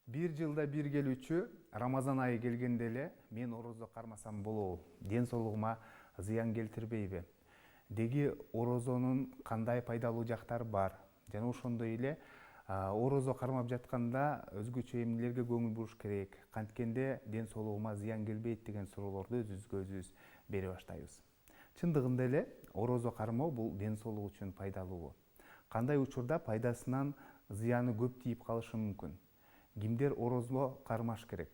Bir жылда bir келүүчү Рамазан айы келгенде эле мен орозо кармасам болобу? Ден соолугума зыян келтирбейби? Деги орозонун кандай пайдалуу жактары бар? Жана ошондой эле орозо кармап жатканда өзгөчө эмнелерге көңүл буруш керек? Канткенде ден соолугума зыян келбейт деген суроолорду өзүбүзгө өзүбүз бере баштайбыз. Чындыгында эле орозо кармоо бул ден соолук үчүн пайдалуу. Кандай учурда пайдасынан зыяны көп тийип калышы мүмкүн? Кимдер орозо кармаш керек?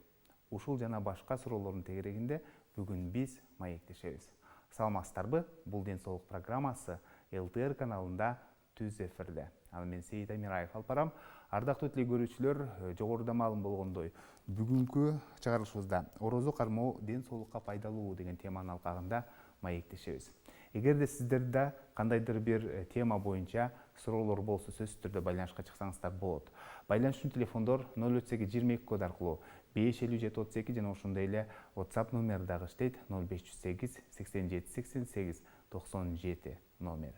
Ушул жана башка суроолордун тегерегинде бүгүн биз маектешебиз. Саламатсыздарбы? Бул ден соолук программасы ЛТР каналында түз эфирде. Ал мен Сейит Амираев алып барам. Ардактуу телекөрүүчүлөр, жогоруда маалым болгондой, бүгүнкү чыгарылышыбызда орозо кармоо ден соолукка пайдалуу деген теманын алкагында маектешебиз. Эгерде сиздерде кандайдыр бир тема боюнча суроолор болсо, сөзсүз түрдө байланышка чыксаңыздар болот. Байланыш үчүн телефондор 082 код аркылуу 55732 жана ошондой эле WhatsApp номери дагы иштейт 0508 87 88 97 номери.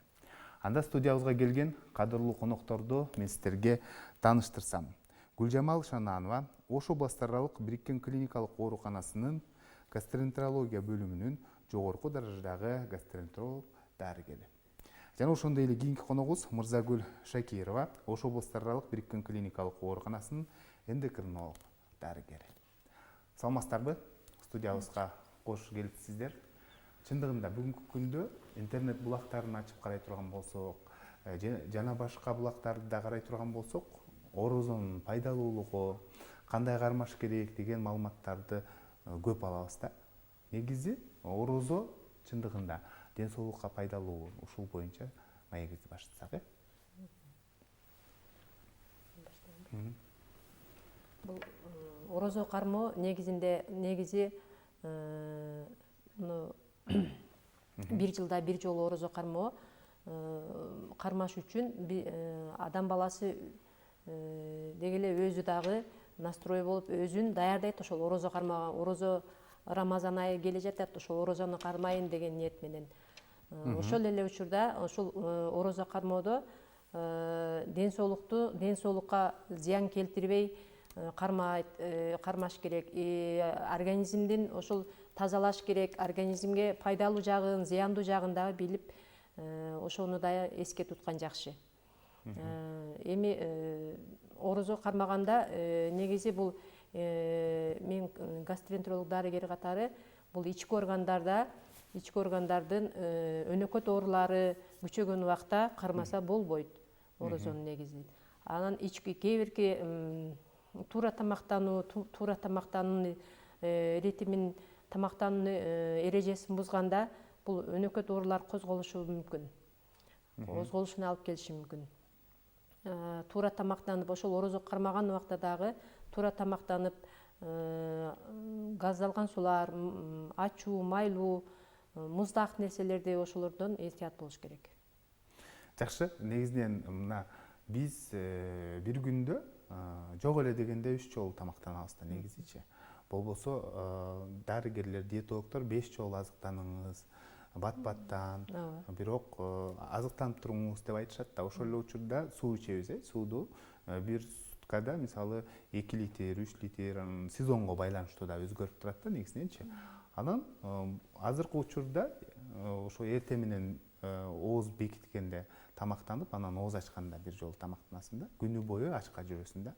Анда студиябызга келген кадырлуу конокторду мен сиздерге тааныштырсам. Гүлжамал Шананова Ош областар аралык бириккен клиникалык ооруканасынын гастроэнтерология бөлүмүнүн жогорку даражадагы гастроэнтеролог дарыгери. Жана ошондой эле кийинки коногубуз Мырзагүл Шакирова Ош областар аралык бириккен клиникалык ооруканасынын эндокринолог дарыгери. Саламатсыздарбы? Студиябызга кош келипсиздер. Чындыгында бүгүнкү күндө интернет булактарын ачып карай турган болсок, жана башка булактарды да карай турган болсок, орозонун пайдалуулугу, кандай кармаш керек деген маалыматтарды көп алабыз да. Негизи орозо чындыгында ден соолукка пайдалуу, ушул боюнча маегибизди баштасак, Бул орозо кармоо негизи бир жылда бир жолу орозо кармоо кармаш үчүн адам баласы деги эле өзү дагы настрой болуп өзүн даярдайт. Ошол орозо кармаган, орозо Рамазан айы келе жатат, ошол орозону кармайын деген ниет менен. Ошол эле учурда ошол орозо кармоодо ден соолукка зыян келтирбей кармаш керек. Организмдин ошол тазалаш керек, организмге пайдалуу жагын, зыяндуу жагын дагы билип, ошону да эске туткан жакшы. Эми орозо кармаганда негизи бул мен гастроэнтеролог дарыгер катары бул ички органдардын өнөкөт оорулары күчөгөн убакта кармаса болбойт орозонун негизи. Анан кейбирки туура тамактануунун ритмин, тамактануунун эрежесин бузганда бул өнөкөт оорулар козголушуна алып келиши мүмкүн. Туура тамактанып, ошол орозо кармаган убакта дагы туура тамактанып, газдалган суулар, ачуу, майлуу, муздак нерселерди ошолордон этият болуш керек. Жакшы, негизинен мына биз бир күндө жок эле дегенде 3 жолу тамактанабыз да негизичи. Болбосо дарыгерлер, диетологдор 5 жолу азыктаныңыз, бат-баттан, бирок азыктанып туруңуз деп айтышат да. Ошол эле учурда суу ичебиз, сууду бир суткада мисалы 2 литр, 3 литр, сезонго байланыштуу да өзгөрүп турат да негизиненчи. Анан азыркы учурда ошо эртең менен ооз бекиткенде тамактанып, анан ооз ачканда бир жолу тамактанасың да, күнү бою ачка жүрөсүң да.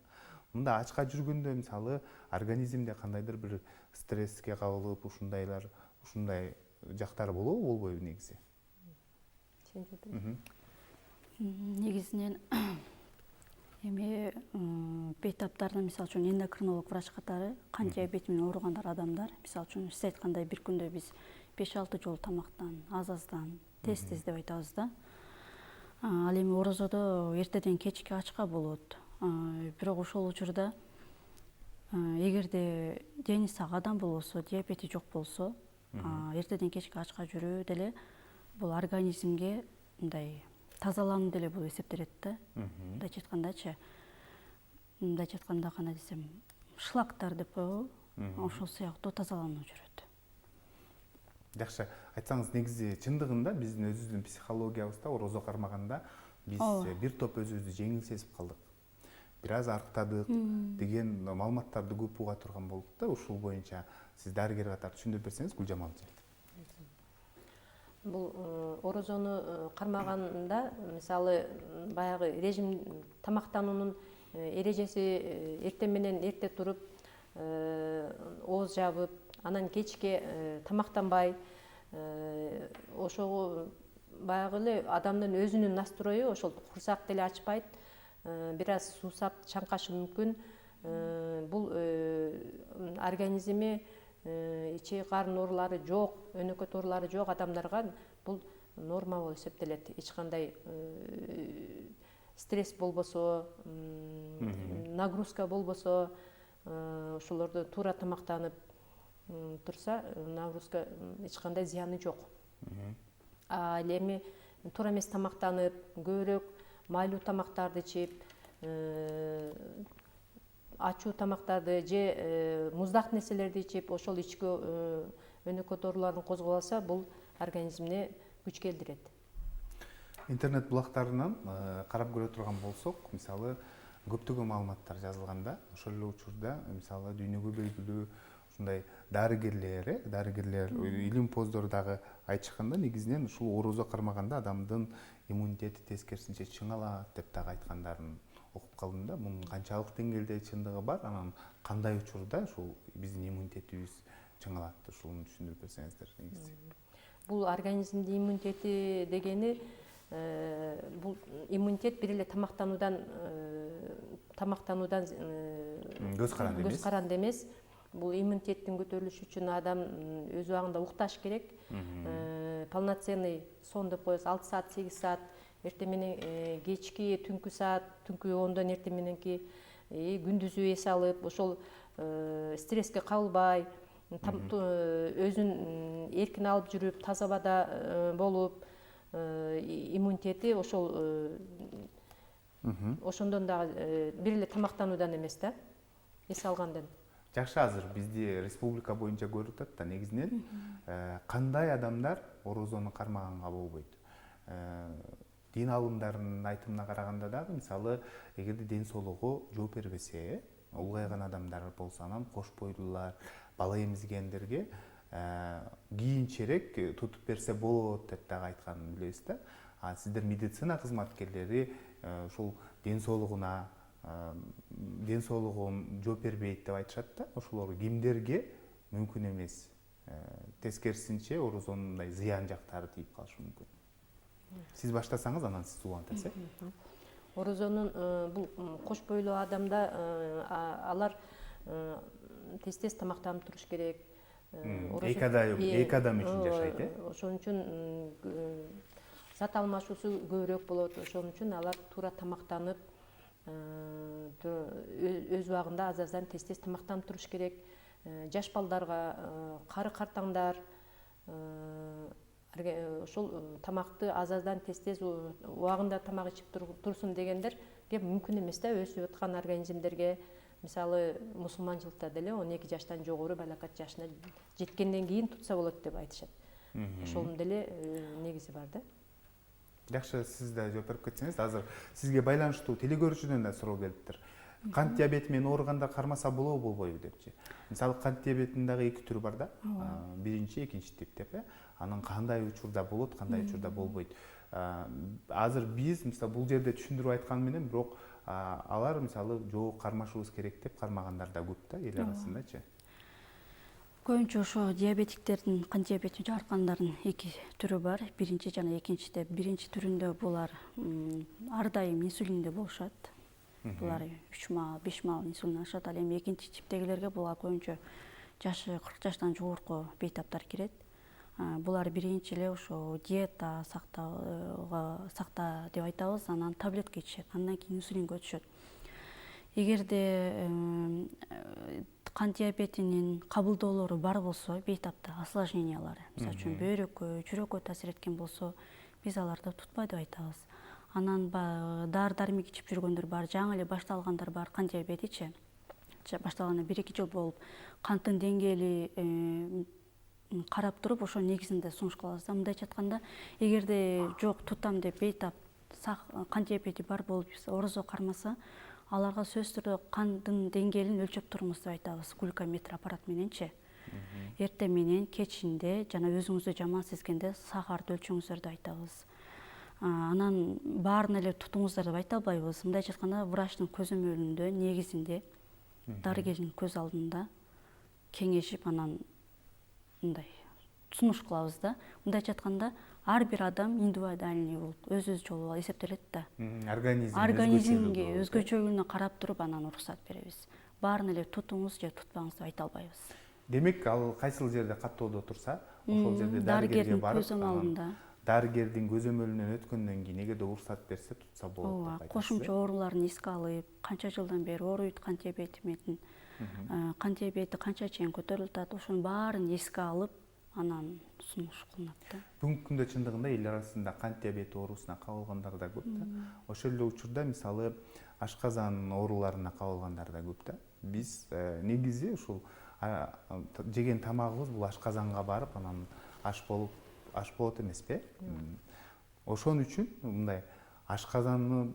Мында ачка жүргөндө мисалы организмде кандайдыр бир стресске кабылып, ушундай жактары болобу, болбойбу негизи? Негизинен эми бейтаптарда мисалы үчүн эндокринолог врач катары кант диабети менен ооругандар адамдар, мисалы үчүн сиз айткандай бир күндө биз 5-6 жолу тамактан, аз-аздан, тез-тез деп айтабыз да. Ал эми орозодо эртеден кечке ачка болот. Бирок ошол учурда эгерде дени сак адам болбосо, диабети жок болсо, эртеден кечке ачка жүрүү деле бул организмге мындай тазалануу деле болуп эсептелет да. Мындайча айтканда кана десем, шлактар деп коебу, ошол сыяктуу тазалануу жүрөт. Жакшы, айтсаңыз негизи чындыгында биздин өзүбүздүн психологиябызда орозо кармаганда биз бир топ өзүбүздү жеңил сезип калдык. бир аз арыктадык деген маалыматтарды көп уга турган болдук да. Ушул боюнча сиз дарыгер катары түшүндүрүп берсеңиз Гүлжамал эже. Бул орозону кармаганда мисалы баягы режим тамактануунун эрежеси эртең менен эрте туруп ооз жаабып, анан кечке тамактанбай, ошого баягы эле адамдын өзүнүн настрою ошол курсак деле ачпайт, бир аз суусап чаңкашы мүмкүн. Бул организми ичи карын оорулары жок, өнөкөт оорулары жок адамдарга бул норма болуп эсептелет. Эч кандай стресс болбосо, нагрузка болбосо, ошолорду туура тамактанып турса, нагрузка эч кандай зыяны жок. Ал эми туура эмес тамактанып, көбүрөөк майлуу тамактарды ичип, ачуу тамактарды же муздак нерселерди ичип, ошол ички өнөкөт ооруларын козгоп алса, бул организмине күч келтирет. Интернет булактарынан карап көрө турган болсок, мисалы көптөгөн маалыматтар жазылганда, ошол эле учурда мисалы дүйнөгө белгилүү ушундай дарыгерлер илим поздор дагы айтышканда, негизинен ушул орозо кармаганда адамдын иммунитети тескерисинче чыңалат деп дагы айткандарын окуп калдым да. Мунун канчалык деңгээлде чындыгы бар, анан кандай учурда ушул биздин иммунитетибиз чыңалат, ушуну түшүндүрүп берсеңиздер негизи. Бул организмдин иммунитети дегени, бул иммунитет бир эле тамактануудан көз каранды эмес. Бул иммунитеттин көтөрүлүшү үчүн адам өз убагында укташ керек. Полноценный сон деп коебуз, 6 саат, 8 саат, эртең менен кечки, түнкү саат, түнкү 10дон эртең мененки күндүзү эс алып, ошол стресске кабылбай, өзүн эркин алып жүрүп, таза абада болуп, иммунитети ошондон дагы бир эле тамактануудан эмес да, эс алгандан. Жакшы, азыр бизди республика боюнча көрүп атат да, негизинен кандай адамдар орозону кармаганга болбойт? Дин алымдарынын айтымына караганда дагы, мисалы, эгерде ден соолугу жооп бербесе, улгайган адамдар болсо, анан кош бойлуулар, бала эмизгендерге кийинчерээк тутуп берсе болот деп дагы айтканын билебиз да. Сиздер медицина кызматкерлери ушул ден соолугун жооп бербейт деп айтышат да. Ошолор кимдерге мүмкүн эмес? Тескерисинче орозонун мындай зыян жактары тийип калышы мүмкүн. Сиз баштасаңыз, анан сиз улантасыз. Орозонун бул кош бойлуу адамда алар тез тамактанып туруш керек. Эки адам үчүн жашайт, ошон үчүн зат алмашуусу көбүрөөк болот. Ошон үчүн алар туура тамактанып, өз убагында азаздан тез тамактанып туруш керек. Жаш балдарга, кары картаңдар ошол тамакты азаздан тез убагында тамак ичип турсун дегендерге мүмкүн эмес да. Өсүп аткан организмдерге, мисалы мусулманчылыкта деле 12 жаштан жогору балакат жашына жеткенден кийин тутса болот деп айтышат. Ошонун деле негизи бар да. Жакшы, сиз да жооп берип кетсеңиз. Азыр сизге байланыштуу телегөрүүчүдөн да суроо келиптир. Кант диабети менен ооругандар кармаса болобу, болбойбу депчи. Мисалы кант диабетинин дагы 2 түрү бар да. Биринчи, экинчи тип деп. Анын кандай учурда болот, кандай учурда болбойт. Азыр биз мисалы бул жерде түшүндүрүп айткан менен, бирок алар мисалы жок кармашыбыз керек деп кармагандар да көп да эл арасындачы. Көбүнчө ошо диабетиктердин, кант диабети жаркандардын 2 түрү бар. Биринчи жана экинчи деп. Биринчи түрүндө булар ар дайым инсулинде болушат. Булар 3 маал, 5 маал инсулин ашат. Ал эми экинчи типтегилерге булар көбүнчө жашы 40 жаштан жогорку бейтаптар кирет. Булар биринчи эле ошо диета сакта деп айтабыз, анан таблетка ичишет, андан кийин инсулинге өтүшөт. Эгерде кант диабетинин кабылдоолору бар болсо, бейтапта осложнениялары, мисалы үчүн бөйрөккө, жүрөккө таасир эткен болсо, биз аларды тутпайт деп айтабыз. Анан дары-дармек ичип жүргөндөр бар, жаңы эле башталгандар бар, кант диабетичи. Башталганда 1-2 жыл болуп, канттын деңгээли карап туруп, ошо негизинде сунуш кылабыз. Мындайча айтканда, эгерде жок тутам деп бейтап кант диабети бар болуп орозо кармаса, аларга сөзсүз түрдө кандын деңгээлин өлчөп турумуз деп айтабыз глюкометр аппарат мененчи. Эртең менен, кечинде жана өзүңүздү жаман сезгенде сахарды өлчөңүздөрдү айтабыз. Анан баарын эле тутуңуздар деп айта албайбыз. Мындайча айтканда, врачтын көзөмөлүндө негизинде дарыгердин көз алдында кеңешип, анан мындай сунуш кылабыз да. Мындайча айтканда, ар бир адам индивидуальный болуп, өз жолу эсептелет да. Организмге өзгөчөлүгүнө карап туруп анан уруксат беребиз. Баарын эле тутуңуз же тутпаңыз деп айта албайбыз. Демек, ал кайсыл жерде каттоодо турса, ошол жерде дарыгердин көзөмөлүндө. Дарыгердин көзөмөлүнөн өткөндөн кийин эгерде уруксат берсе, тутса болот деп айтасыз. Кошумча ооруларын эске алып, канча жылдан бери ооруйт, кан диабети канча чейин көтөрүлүп атат, ошонун баарын эске алып, анан сунуш кылынат да. Бүгүнкү күндө чындыгында эл арасында кант диабети оорусуна кабылгандар да көп да. Ошол эле учурда мисалы ашказан ооруларына кабылгандар да көп да. Биз негизи ушул жеген тамагыбыз бул ашказанга барып, анан аш болот эмеспи? Ошон үчүн мындай ашказан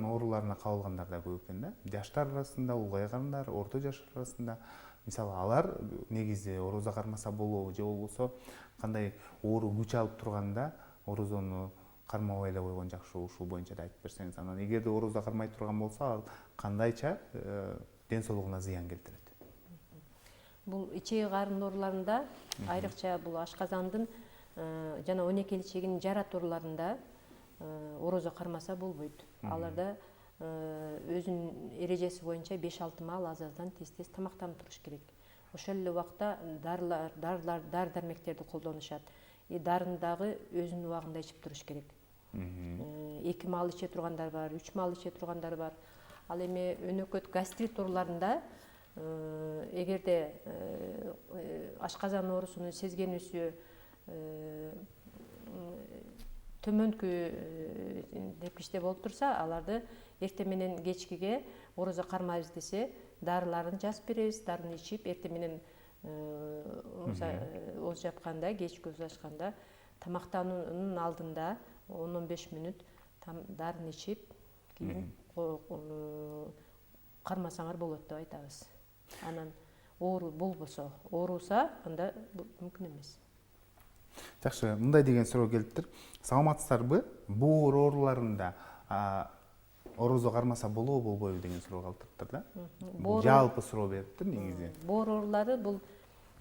ооруларына кабылгандар да көп экен да. Жаштар арасында, улгайгандар, орто жаш арасында, мисалы алар негизи орозо кармаса болобу же болбосо кандай оору күч алып турганда орозону кармабай эле койгон жакшы, ушул боюнча да айтып берсеңиз. Анан эгерде орозо кармай турган болсо, ал кандайча ден соолугуна зыян келтирет? Бул ичеги карын ооруларында, айрыкча бул ашказандын жана 12 ичегинин жара ооруларында орозо кармаса болбойт. Аларда өзүнүн эрежеси боюнча 5-6 маал аз-аздан тез-тез тамактанып туруш керек. Ошол эле убакта дары-дармектерди колдонушат. Дарыны дагы өзүнүн убагында ичип туруш керек. 2 маал иче тургандар бар, 3 маал иче тургандар бар. Ал эми өнөкөт гастрит ооруларында эгерде ашказан оорусунун сезгенүүсү төмөнкү депкичте болуп турса, аларды эртең менен кечкиге орозо кармайбыз десе, дарыларын жазып беребиз, дарыны ичип, эртең менен оз жапканда, кечки оз ачканда, тамактануунун алдында 10-15 мүнөт дарыны ичип, кийин кармасаңар болот деп айтабыз. Анан оору болбосо, ооруса, анда мүмкүн эмес. Жакшы, мындай деген суроо келиптир. Саламатсыздарбы? Боор ооруларында орозо кармаса болобу, болбойбу деген суроо калтырыптыр да. Бул жалпы суроо бериптир негизи. Боор оорулары бул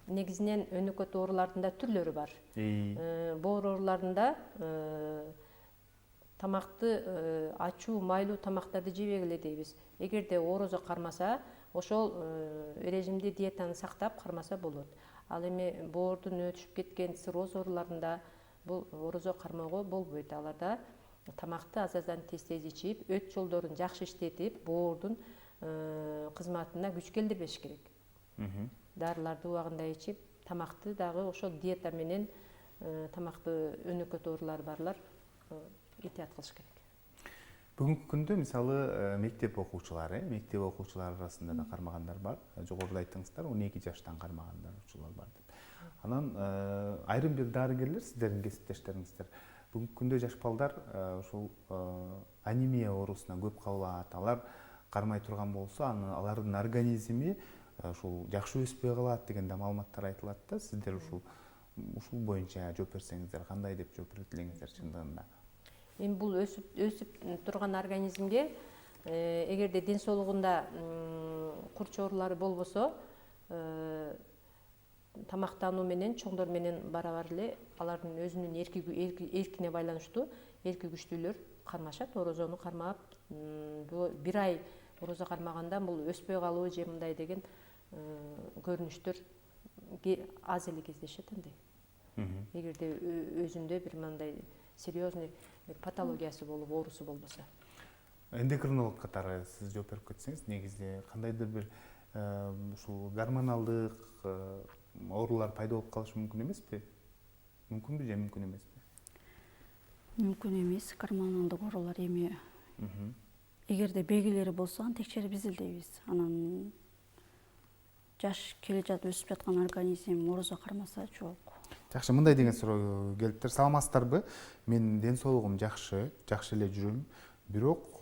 негизинен өнөкөт оорулардын да түрлөрү бар. Боор ооруларында тамакты ачуу, майлуу тамактарды жебегиле дейбиз. Эгерде орозо кармаса, ошол режимди, диетаны сактап кармаса болот. Ал эми боордун өтүшүп кеткен цирроз ооруларында бул орозо кармоого болбойт. Аларда тамакты аз-аздан тез-тез ичип, өт жолдорун жакшы иштетип, боордун кызматына күч келтирбеш керек. Дарыларды убагында ичип, тамакты дагы ошол диета менен тамакты өнөкөт оорулары барлар этият кылыш керек. Бүгүнкү күндө мисалы мектеп окуучулары арасында да кармагандар бар. Жогоруда айттыңыздар, 12 жаштан кармагандар бар деп. Анан айрым бир дарыгерлер, сиздердин кесиптештериңиздер, бүгүнкү күндө жаш балдар ушул анемия оорусуна көп кабылат. Алар кармай турган болсо, алардын организми ушул жакшы өспөй калат деген да маалыматтар айтылат да. Сиздер ушул боюнча жооп берсеңиздер, кандай деп жооп берет элеңиздер чындыгында? Эми бул өсүп турган организмге эгерде ден соолугунда курч оорулары болбосо, тамактануу менен чоңдор менен барабар эле алардын өзүнүн эркине байланыштуу эрки күчтүүлөр кармашат. Орозону кармап, бир ай орозо кармаганда бул өспөй калуу же мындай деген көрүнүштөр аз эле кездешет андай. Эгерде өзүндө бир мындай серьезный патологиясы болуп, оорусу болбосо. Эндокринолог катары сиз жооп берип кетсеңиз, негизи кандайдыр бир ушул гормоналдык оорулар пайда болуп калышы мүмкүн эмеспи? Мүмкүнбү же мүмкүн эмеспи? Мүмкүн эмес, гормоналдык оорулар эми эгерде белгилери болсо, аны текшерип изилдейбиз. Анан жаш келе жатып өсүп жаткан организм орозо кармаса жок. Жакшы, мындай деген суроо келиптир. Саламатсыздарбы? Мен ден соолугум жакшы эле жүрөм. бирок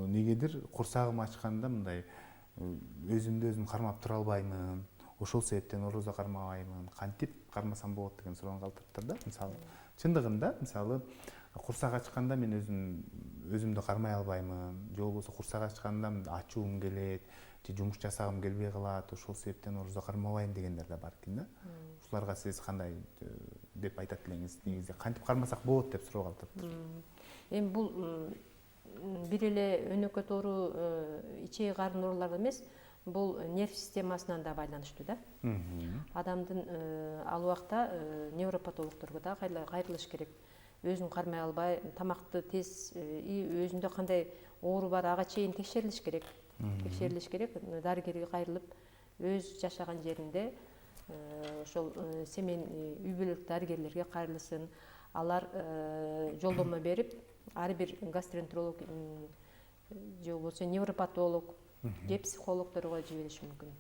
негедир курсагым ачканда мындай өзүмдү өзүм кармап тура албаймын, ошол себептен орозо кармабаймын, кантип кармасам болот деген суроону калтырыптыр да. Мисалы чындыгында мисалы курсак ачканда мен өзүмдү кармай албаймын, же болбосо курсак ачканда ачуум келет, же жумуш жасагым келбей калат, ошол себептен орозо кармабайм дегендер да бар экен да. Ушуларга сиз кандай деп айтат элеңиз? Негизи кантип кармасак болот деп суроо калтырыптыр. Эми бул бир эле өнөкөт оору, ичеги карын оорулар эмес, бул нерв системасынан да байланыштуу да. Адамдын ал убакта невропатологдорго да кайрылыш керек. Өзүн кармай албай, тамакты тез, өзүндө кандай оору бар ага чейин текшерилиш керек. Дарыгерге кайрылып, өз жашаган жеринде ошол семен үй бүлөлүк дарыгерлерге кайрылсын. Алар жолдомо берип, ар бир гастроэнтеролог же болбосо невропатолог же психологдорго жибериши мүмкүн.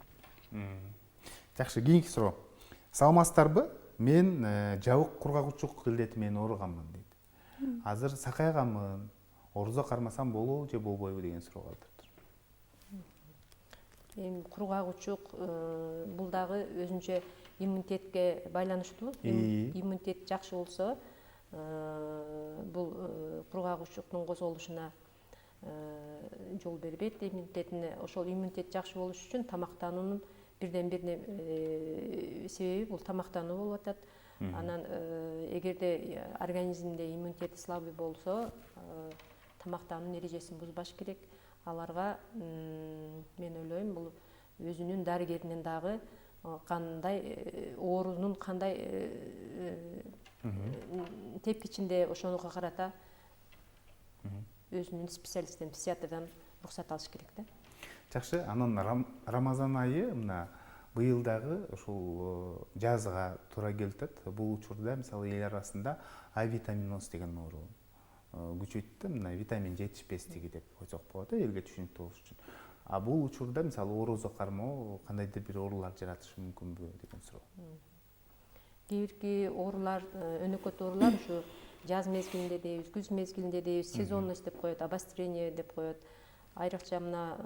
Жакшы, кийинки суроо. Саламатсыздарбы? Мен жабык кургагучулук илдети менен ооруганмын дейт. Азыр сакайганмын. Орозо кармасам болобу же болбойбу деген суроо калтырыптыр. Эми кургагучулук бул дагы өзүнчө иммунитетке байланыштуу. Иммунитет жакшы болсо, бул кургагучулуктун козголушуна жол бербейт. Ошол иммунитет жакшы болуш үчүн тамактануунун бирден бир себеби бул тамактануу болуп атат. Анан эгерде организмде иммунитети слабый болсо, тамактануунун эрежесин бузбаш керек. Аларга мен ойлойм, бул өзүнүн дарыгеринен дагы кандай оорунун кандай тепкичинде ошонуга карата өзүнүн специалисттен, психиатрдан уруксат алыш керек да. Жакшы, анан Рамазан айы мына быйыл дагы ушул жазга туура келип атат. Бул учурда мисалы эл арасында А витаминоз деген оору күчөйт да, мына витамин жетишпестиги деп койсок болот, элге түшүнүктүү болуш үчүн. А бул учурда мисалы орозо кармоо кандайдыр бир оорулар жаратышы мүмкүнбү деген суроо. Кээ бирки оорулар, өнөкөт оорулар ушу жаз мезгилинде дейбиз, күз мезгилинде дейбиз, сезонность деп коет, обострение деп коет. Айрыкча мына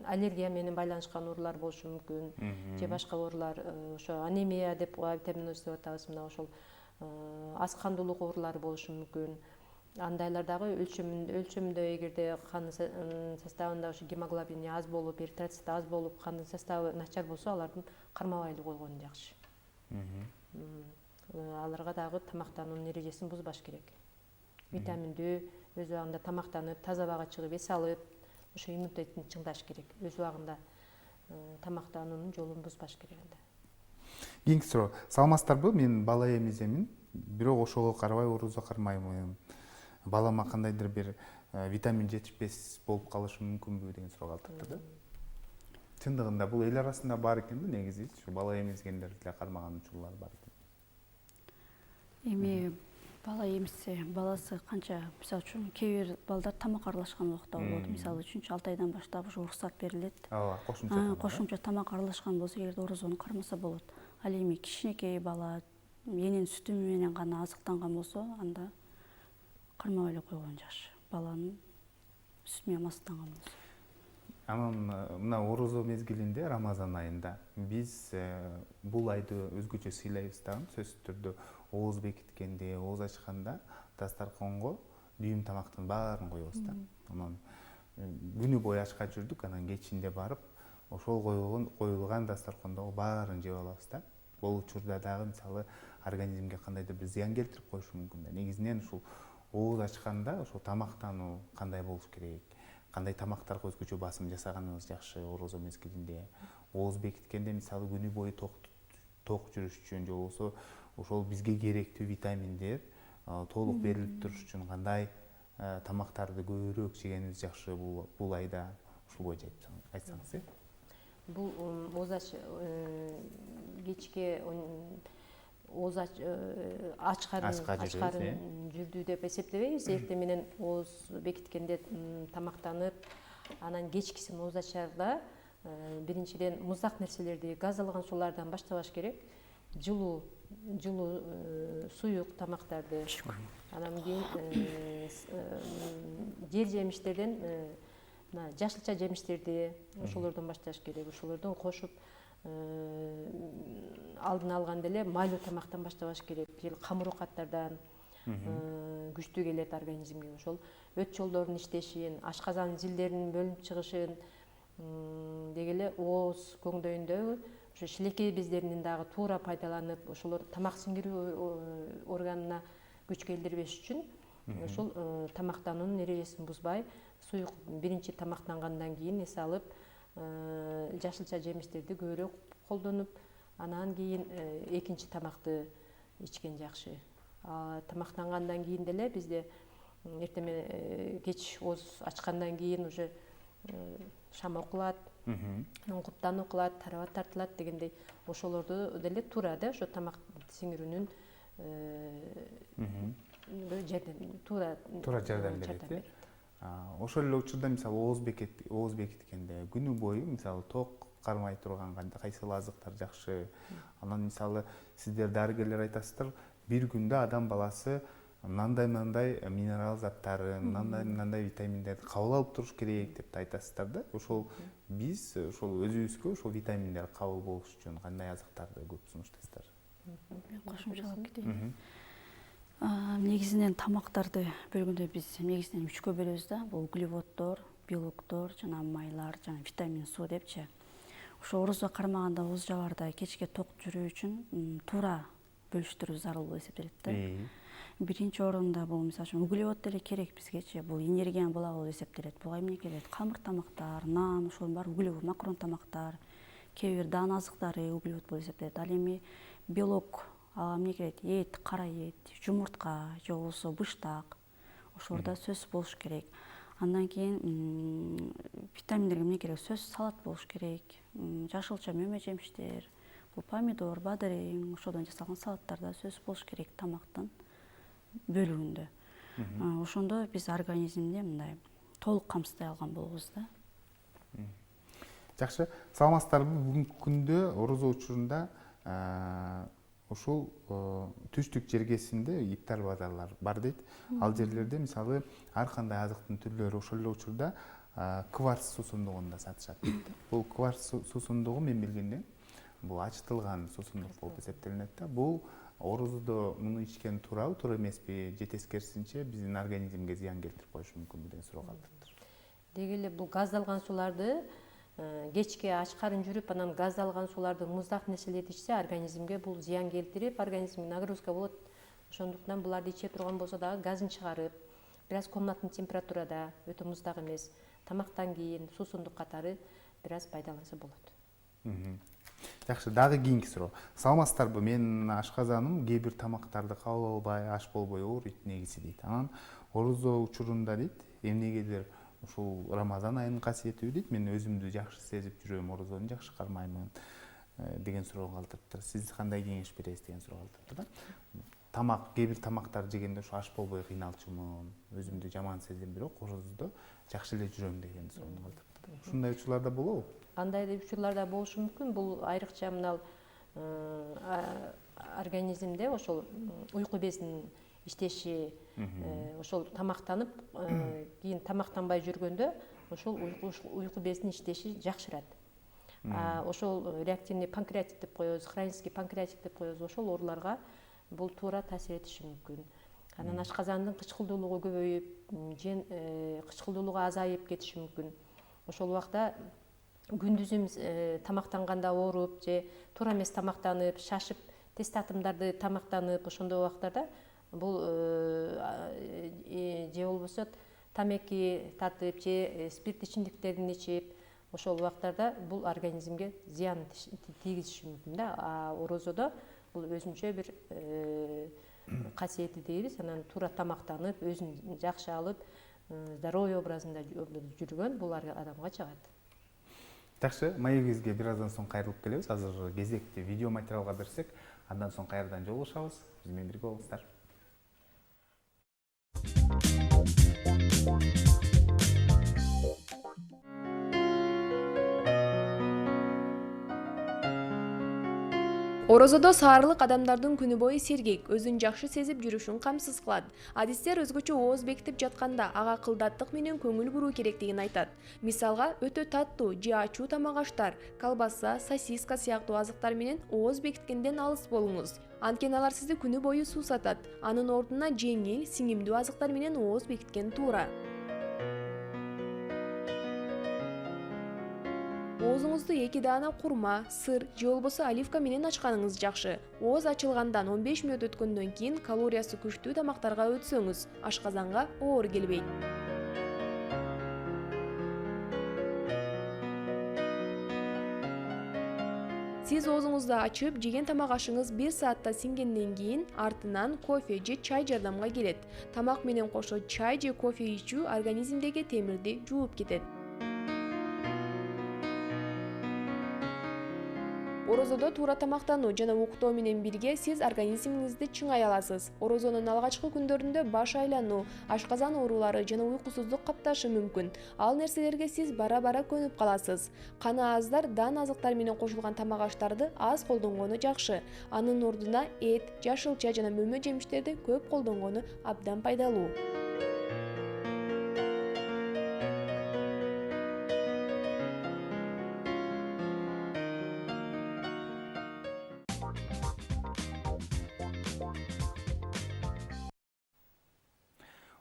аллергия менен байланышкан оорулар болушу мүмкүн, же башка оорулар, ошо анемия деп витаминоз деп атабыз, мына ошол аз кандуулук оорулары болушу мүмкүн. Андайлар дагы өлчөмүндө эгерде кандын составында ошо гемоглобини аз болуп, эритроцит аз болуп, кандын составы начар болсо, алардын кармабайлы койгону жакшы. Аларга дагы тамактануунун эрежесин бузбаш керек. Витаминдүү, өз убагында тамактанып, таза абага чыгып, эс алып, ошо иммунитетин чыңдаш керек. Өз убагында тамактануунун жолун бузбаш керек анда. Кийинки суроо. Саламатсыздарбы? Мен бала эмиземин, бирок ошого карабай орозо кармаймын. Балама кандайдыр бир витамин жетишпес болуп калышы мүмкүнбү деген суроо калтырды да. Чындыгында бул эл арасында бар экен да, негизи ушу бала эмизгендер деле кармаган учурлар бар экен. Эми бала эмизсе, баласы канча, мисалы үчүн кээ бир балдар тамак аралашкан убакта болот. Мисалы 3-6 айдан баштап ушу уруксат берилет. Ооба, кошумча тамак аралашкан болсо, эгерде орозону кармаса болот. Ал эми кичинекей бала эненин сүтү менен гана азыктанган болсо, анда кармабай эле койгон жакшы. Баланын сүтү менен азыктанган болсо. Анан мына орозо мезгилинде, Рамазан айында биз бул айды өзгөчө сыйлайбыз да, сөзсүз түрдө ооз бекиткенде, ооз ачканда дастарконго дүйүм тамактын баарын коебуз да. Анан күнү бою ачка жүрдүк, анан кечинде барып, ошол коюлган дастаркондогу баарын жеп алабыз да. Бул учурда дагы мисалы организмге кандайдыр бир зыян келтирип коюшу мүмкүн да. Негизинен ушул ооз ачканда ошол тамактануу кандай болуш керек, кандай тамактарга өзгөчө басым жасаганыбыз жакшы орозо мезгилинде. Ооз бекиткенде мисалы күнү бою ток жүрүш үчүн, же болбосо ошол бизге керектүү витаминдер толук берилип туруш үчүн кандай тамактарды көбүрөөк жегенибиз жакшы бул айда, ушул боюнча айтсаңыз. Бул ооз кечке ооз ачкарын жүрдү деп эсептебейбиз. Эртең менен ооз бекиткенде тамактанып, анан кечкисин ооз ачарда биринчиден муздак нерселерди, газдалган суулардан баштабаш керек. Жылуу, суюк тамактарды, Анан кийин жер жемиштерден мына жашылча жемиштерди ошолордон башташ керек. Ошолордон кошуп алдын алганда эле майлуу тамактан баштабаш керек. Камурукаттардан күчтүү келет организмге. Ошол өт жолдорунун иштешин, ашказан зилдеринин бөлүнүп чыгышын, деги эле ооз көңдөйүндөгү ошо шилекей бездеринин дагы туура пайдаланып, ошолор тамак сиңирүү органына күч келтирбеш үчүн ошол тамактануунун эрежесин бузбай, суюк биринчи тамактангандан кийин эс алып, жашылча жемиштерди көбүрөөк колдонуп, анан кийин экинчи тамакты ичкен жакшы. Тамактангандан кийин деле бизде эртеме кеч ооз ачкандан кийин уже шам окулат, куптан окулат, тарабат тартылат дегендей, ошолорду деле туура да ошо тамак сиңирүүнүн туура жардам берет. Ошол эле учурда мисалы ооз бекиткенде күнү бою мисалы ток кармай турган кайсыл азыктар жакшы. Анан мисалы сиздер дарыгерлер айтасыздар, бир күндө адам баласы мындай минерал заттарын, мындай витаминдерди кабыл алып туруш керек деп айтасыздар да. Ошол биз ошол өзүбүзгө ошол витаминдер кабыл болуш үчүн кандай азыктарды көп сунуштайсыздар? Мен кошумчалап кетейин. Негизинен тамактарды бөлгөндө биз негизинен 3кө бөлөбүз да. Бул углеводдор, белоктор, жана майлар, жана витамин С депчи. Ошо орозго кармаганда ооз жабарда кечке ток жүрүү үчүн туура бөлүштүрүү зарыл болуп эсептелет да. Биринчи орунда бул мисалы үчүн углевод деле керек бизгечи. Бул энергиянын булагы болуп эсептелет. Буга эмне келет? Камыр тамактар, нан, ошонун баары углевод, макарон тамактар, кээ бир даан азыктары углевод болуп эсептелет. Ал эми белок эмне келет? Эт, кара эт, жумуртка же болбосо быштак. Ошолордо сөзсүз болуш керек. Андан кийин витаминдерге эмне керек? Сөзсүз салат болуш керек. Жашылча мөмө жемиштер, бул помидор, бадырың, ошодон жасалган салаттарда сөзсүз болуш керек тамактын бөлүгүндө. Ошондо биз организмди мындай толук камсыздай алган болобуз да. Жакшы. Саламатсыздарбы? Бүгүнкү күндө орозо учурунда ушул түштүк жергесинде иптар базарлар бар дейт. Ал жерлерде мисалы ар кандай азыктын түрлөрү ошол эле учурда кварц суусундугунда сатышат дейт. Бул кварц суусундугу мен билгенден бул ачытылган суусундук болуп эсептелинет да. Бул орозодо муну ичкен туурабы, туура эмеспи? Же тескерисинче биздин организмге зыян келтирип коюшу мүмкүнбү деген суроо калтырыптыр. Деги эле бул газдалган сууларды кечке ач карын жүрүп, анан газдалган сууларды муздак нерселерди ичсе, организмге бул зыян келтирип, организмге нагрузка болот. Ошондуктан буларды иче турган болсо дагы газын чыгарып, бир аз комнатный температурада, өтө муздак эмес, тамактан кийин суусундук катары бир аз пайдаланса болот. Жакшы, дагы кийинки суроо. Саламатсыздарбы? Менин ашказаным кээ бир тамактарды кабыл албай, аш болбой ооруйт негизи дейт. Анан орозо учурунда дейт, эмнегедир ушул Рамазан айынын касиетиби дейт, мен өзүмдү жакшы сезип жүрөм, орозону жакшы кармаймын деген суроо калтырыптыр. Сиз кандай кеңеш бересиз деген суроо калтырыптыр да. Тамак, кээ бир тамактарды жегенде ушу аш болбой кыйналчумун, өзүмдү жаман сезем, бирок орозодо жакшы эле жүрөм деген суроону калтырыптыр. Ушундай учурларда болобу? Андай учурларда болушу мүмкүн. Бул айрыкча мына организмде ошол уйку безинин иштеши, ошол тамактанып, кийин тамактанбай жүргөндө ошол уйку безинин иштеши жакшырат. Ошол реактивный панкреатит деп коебуз, хронический панкреатит деп коебуз. Ошол ооруларга бул туура таасир этиши мүмкүн. Анан ашказандын кычкылдуулугу көбөйүп, жен кычкылдуулугу азайып кетиши мүмкүн. Ошол убакта күндүзүм тамактанганда ооруп же туура эмес тамактанып, шашып, тез татымдарды тамактанып, ошондой убактарда бул же болбосо тамеки тартып же спирт ичимдиктерин ичип, ошол убактарда бул организмге зыян тийгизиши мүмкүн да. Орозодо бул өзүнчө бир касиети дейбиз. Анан туура тамактанып, өзүн жакшы алып, здоровье образында жүргөн бул адамга жагат. Жакшы, маегибизге бир аздан соң кайрылып келебиз. Азыр кезекти видео материалга берсек, андан соң кайрадан жолугушабыз. Биз менен бирге болуңуздар. Орозодо саарылык адамдардын күнү бою сергек, өзүн жакшы сезип жүрүшүн камсыз кылат. Адистер өзгөчө ооз бекитип жатканда ага кылдаттык менен көңүл буруу керектигин айтат. Мисалга, өтө таттуу же ачуу тамак аштар, колбаса, сосиска сыяктуу азыктар менен ооз бекиткенден алыс болуңуз. Анткени алар сизди күнү бою суусатат. Анын ордуна жеңил, сиңимдүү азыктар менен ооз бекиткен туура. Оозуңузду 2 даана курма, сыр же болбосо оливка менен ачканыңыз жакшы. Ооз ачылгандан 15 мүнөт өткөндөн кийин калориясы күчтүү тамактарга өтсөңүз, ашказанга оор келбейт. Сиз оозуңузду ачып, жеген тамак ашыңыз 1 саатта сиңгенден кийин артынан кофе же чай жардамга келет. Тамак менен кошо чай же кофе ичүү организмдеги темирди жууп кетет. Орозодо туура тамактануу жана уктоо менен бирге сиз организмиңизди чыңай аласыз. Орозонун алгачкы күндөрүндө баш айлануу, ашказан оорулары жана уйкусуздук капташы мүмкүн. Ал нерселерге сиз бара-бара көнүп каласыз. Каны аздар дан азыктар менен кошулган тамак аштарды аз колдонгону жакшы. Анын ордуна эт, жашылча жана мөмө жемиштерди көп колдонгону абдан пайдалуу.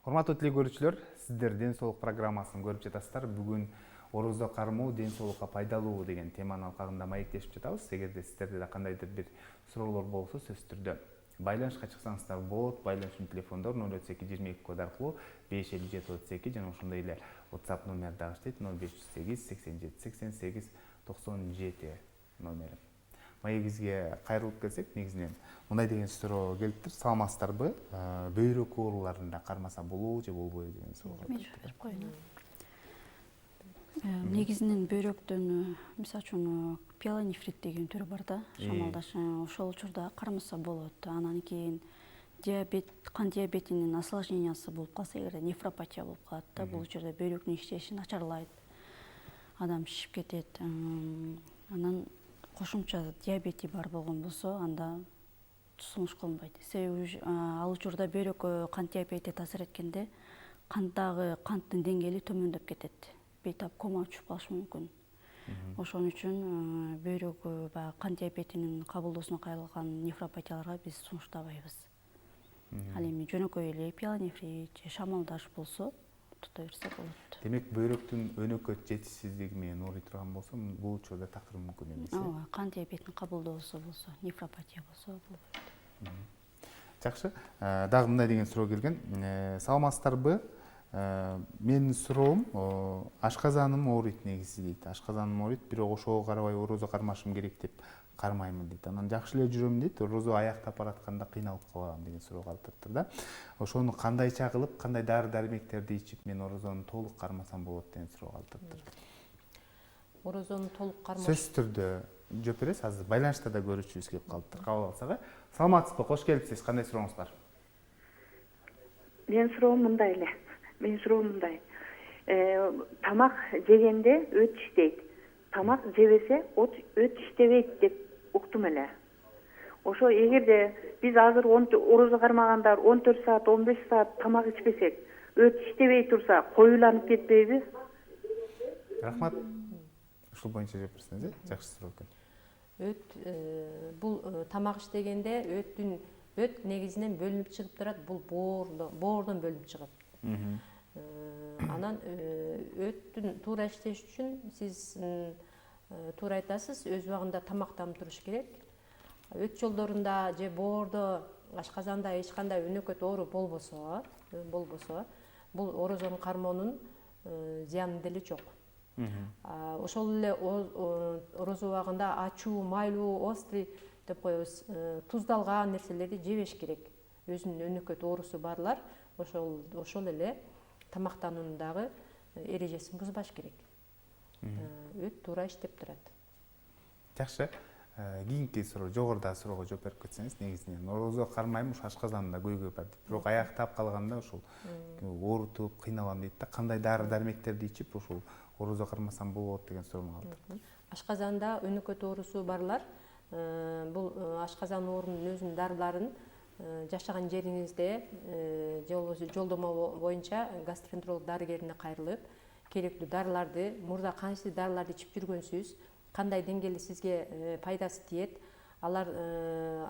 Урматтуу теле көрүүчүлөр, сиздер ден соолук программасын көрүп жатасыздар. Бүгүн орозо кармоо ден соолукка пайдалуу деген теманын алкагында маектешип жатабыз. Эгерде сиздерде да кандайдыр бир суроолор болсо, сөзсүз түрдө байланышка чыксаңыздар болот. Байланыштын телефондор 03222 код аркылуу 55732 жана ошондой эле WhatsApp номер дагы иштейт 0508 87 88 97 номери. Маегибизге кайрылып келсек, негизинен мындай деген суроо келиптир. Саламатсыздарбы? Бөйрөк ооруларында кармаса болобу же болбойбу деген суроо. Мен жооп коеюн. Негизинен бөйрөктөн, мисалы үчүн пиелонефрит деген түрү бар да, шамалдаш. Ошол учурда кармаса болот. Анан кийин диабет, кан диабетинин осложнениясы болуп калса, эгер нефропатия болуп калат да, бул учурда бөйрөктүн иштеши начарлайт. Адам шишип кетет. Анан кошумча диабети бар болгон болсо, анда сунуш кылынбайт. Себеби ал учурда бөйрөккө кант диабети таасир эткенде кандагы канттын деңгээли төмөндөп кетет. Бейтап кома түшүп калышы мүмкүн. Ошон үчүн бөйрөгү баягы кант диабетинин кабылдоосуна кайрылган нефропатияларга биз сунуштабайбыз. Ал эми жөнөкөй эле пиелонефрит же шамалдаш болсо тута берсе болот. Демек, бөйрөктүн өнөкөт жетишсиздиги менен ооруй турган болсо, бул учурда такыр мүмкүн эмес. Ооба, кант диабетинин кабылдоосу болсо, нефропатия болсо болбойт. Жакшы. Дагы мындай деген суроо келген. Саламатсыздарбы? Менин суроом, ашказаным ооруйт негизи дейт. Ашказаным ооруйт, бирок ошого карабай орозо кармашым керек деп кармаймын дейт. Анан жакшы эле жүрөм дейт. Орозо аяктап баратканда кыйналып калам деген суроо калтырыптыр да. Ошону кандайча кылып, кандай дары-дармектерди ичип мен орозону толук кармасам болот деген суроо калтырыптыр. Орозону толук кармоо. Сөзсүз түрдө жооп бересиз. Азыр байланышта да көрүүчүбүз келип калыптыр. Кабыл алсак, саламатсызбы? Кош келипсиз. Кандай сурооңуз бар? Менин суроом мындай эле. Тамак жегенде өт иштейт. Тамак жебесе өт иштебейт деп уктум эле. Ошо эгерде биз азыр орозо кармагандар 14 саат, 15 саат тамак ичпесек, өт иштебей турса, коюланып кетпейби? Рахмат. Ушул боюнча жооп берсеңиз, жакшы суроо экен. Өт бул тамак иштегенде өт негизинен бөлүнүп чыгып турат. Бул боордон бөлүнүп чыгат. Анан өттүн туура иштеш үчүн сиз туура айтасыз, өз убагында тамактанып туруш керек. Өт жолдорунда же боордо, ашказанда эч кандай өнөкөт оору болбосо, бул орозонун кармоонун зыяны деле жок. Ошол эле орозо убагында ачуу, майлуу, острый деп коебуз, туздалган нерселерди жебеш керек. Өзүнүн өнөкөт оорусу барлар ошол эле тамактануунун дагы эрежесин бузбаш керек. Өт туура иштеп турат. Жакшы. Кийинки суроо, жогорудагы суроого жооп берип кетсеңиз, негизинен орозо кармайм, ушу ашказанымда көйгөй бар дейт. Бирок аяктап калганда ушул оорутуп, кыйналам дейт да. Кандай дары-дармектерди ичип ушул орозо кармасам болот деген суроо калтырды. Ашказанда өнөкөт оорусу барлар бул ашказан оорунун өзүнүн дарыларын жашаган жериңизде же болбосо жолдомо боюнча гастроэнтеролог дарыгерине кайрылып керектүү дарыларды, мурда кайсы дарыларды ичип жүргөнсүз, кандай деңгээлде сизге пайдасы тиет, алар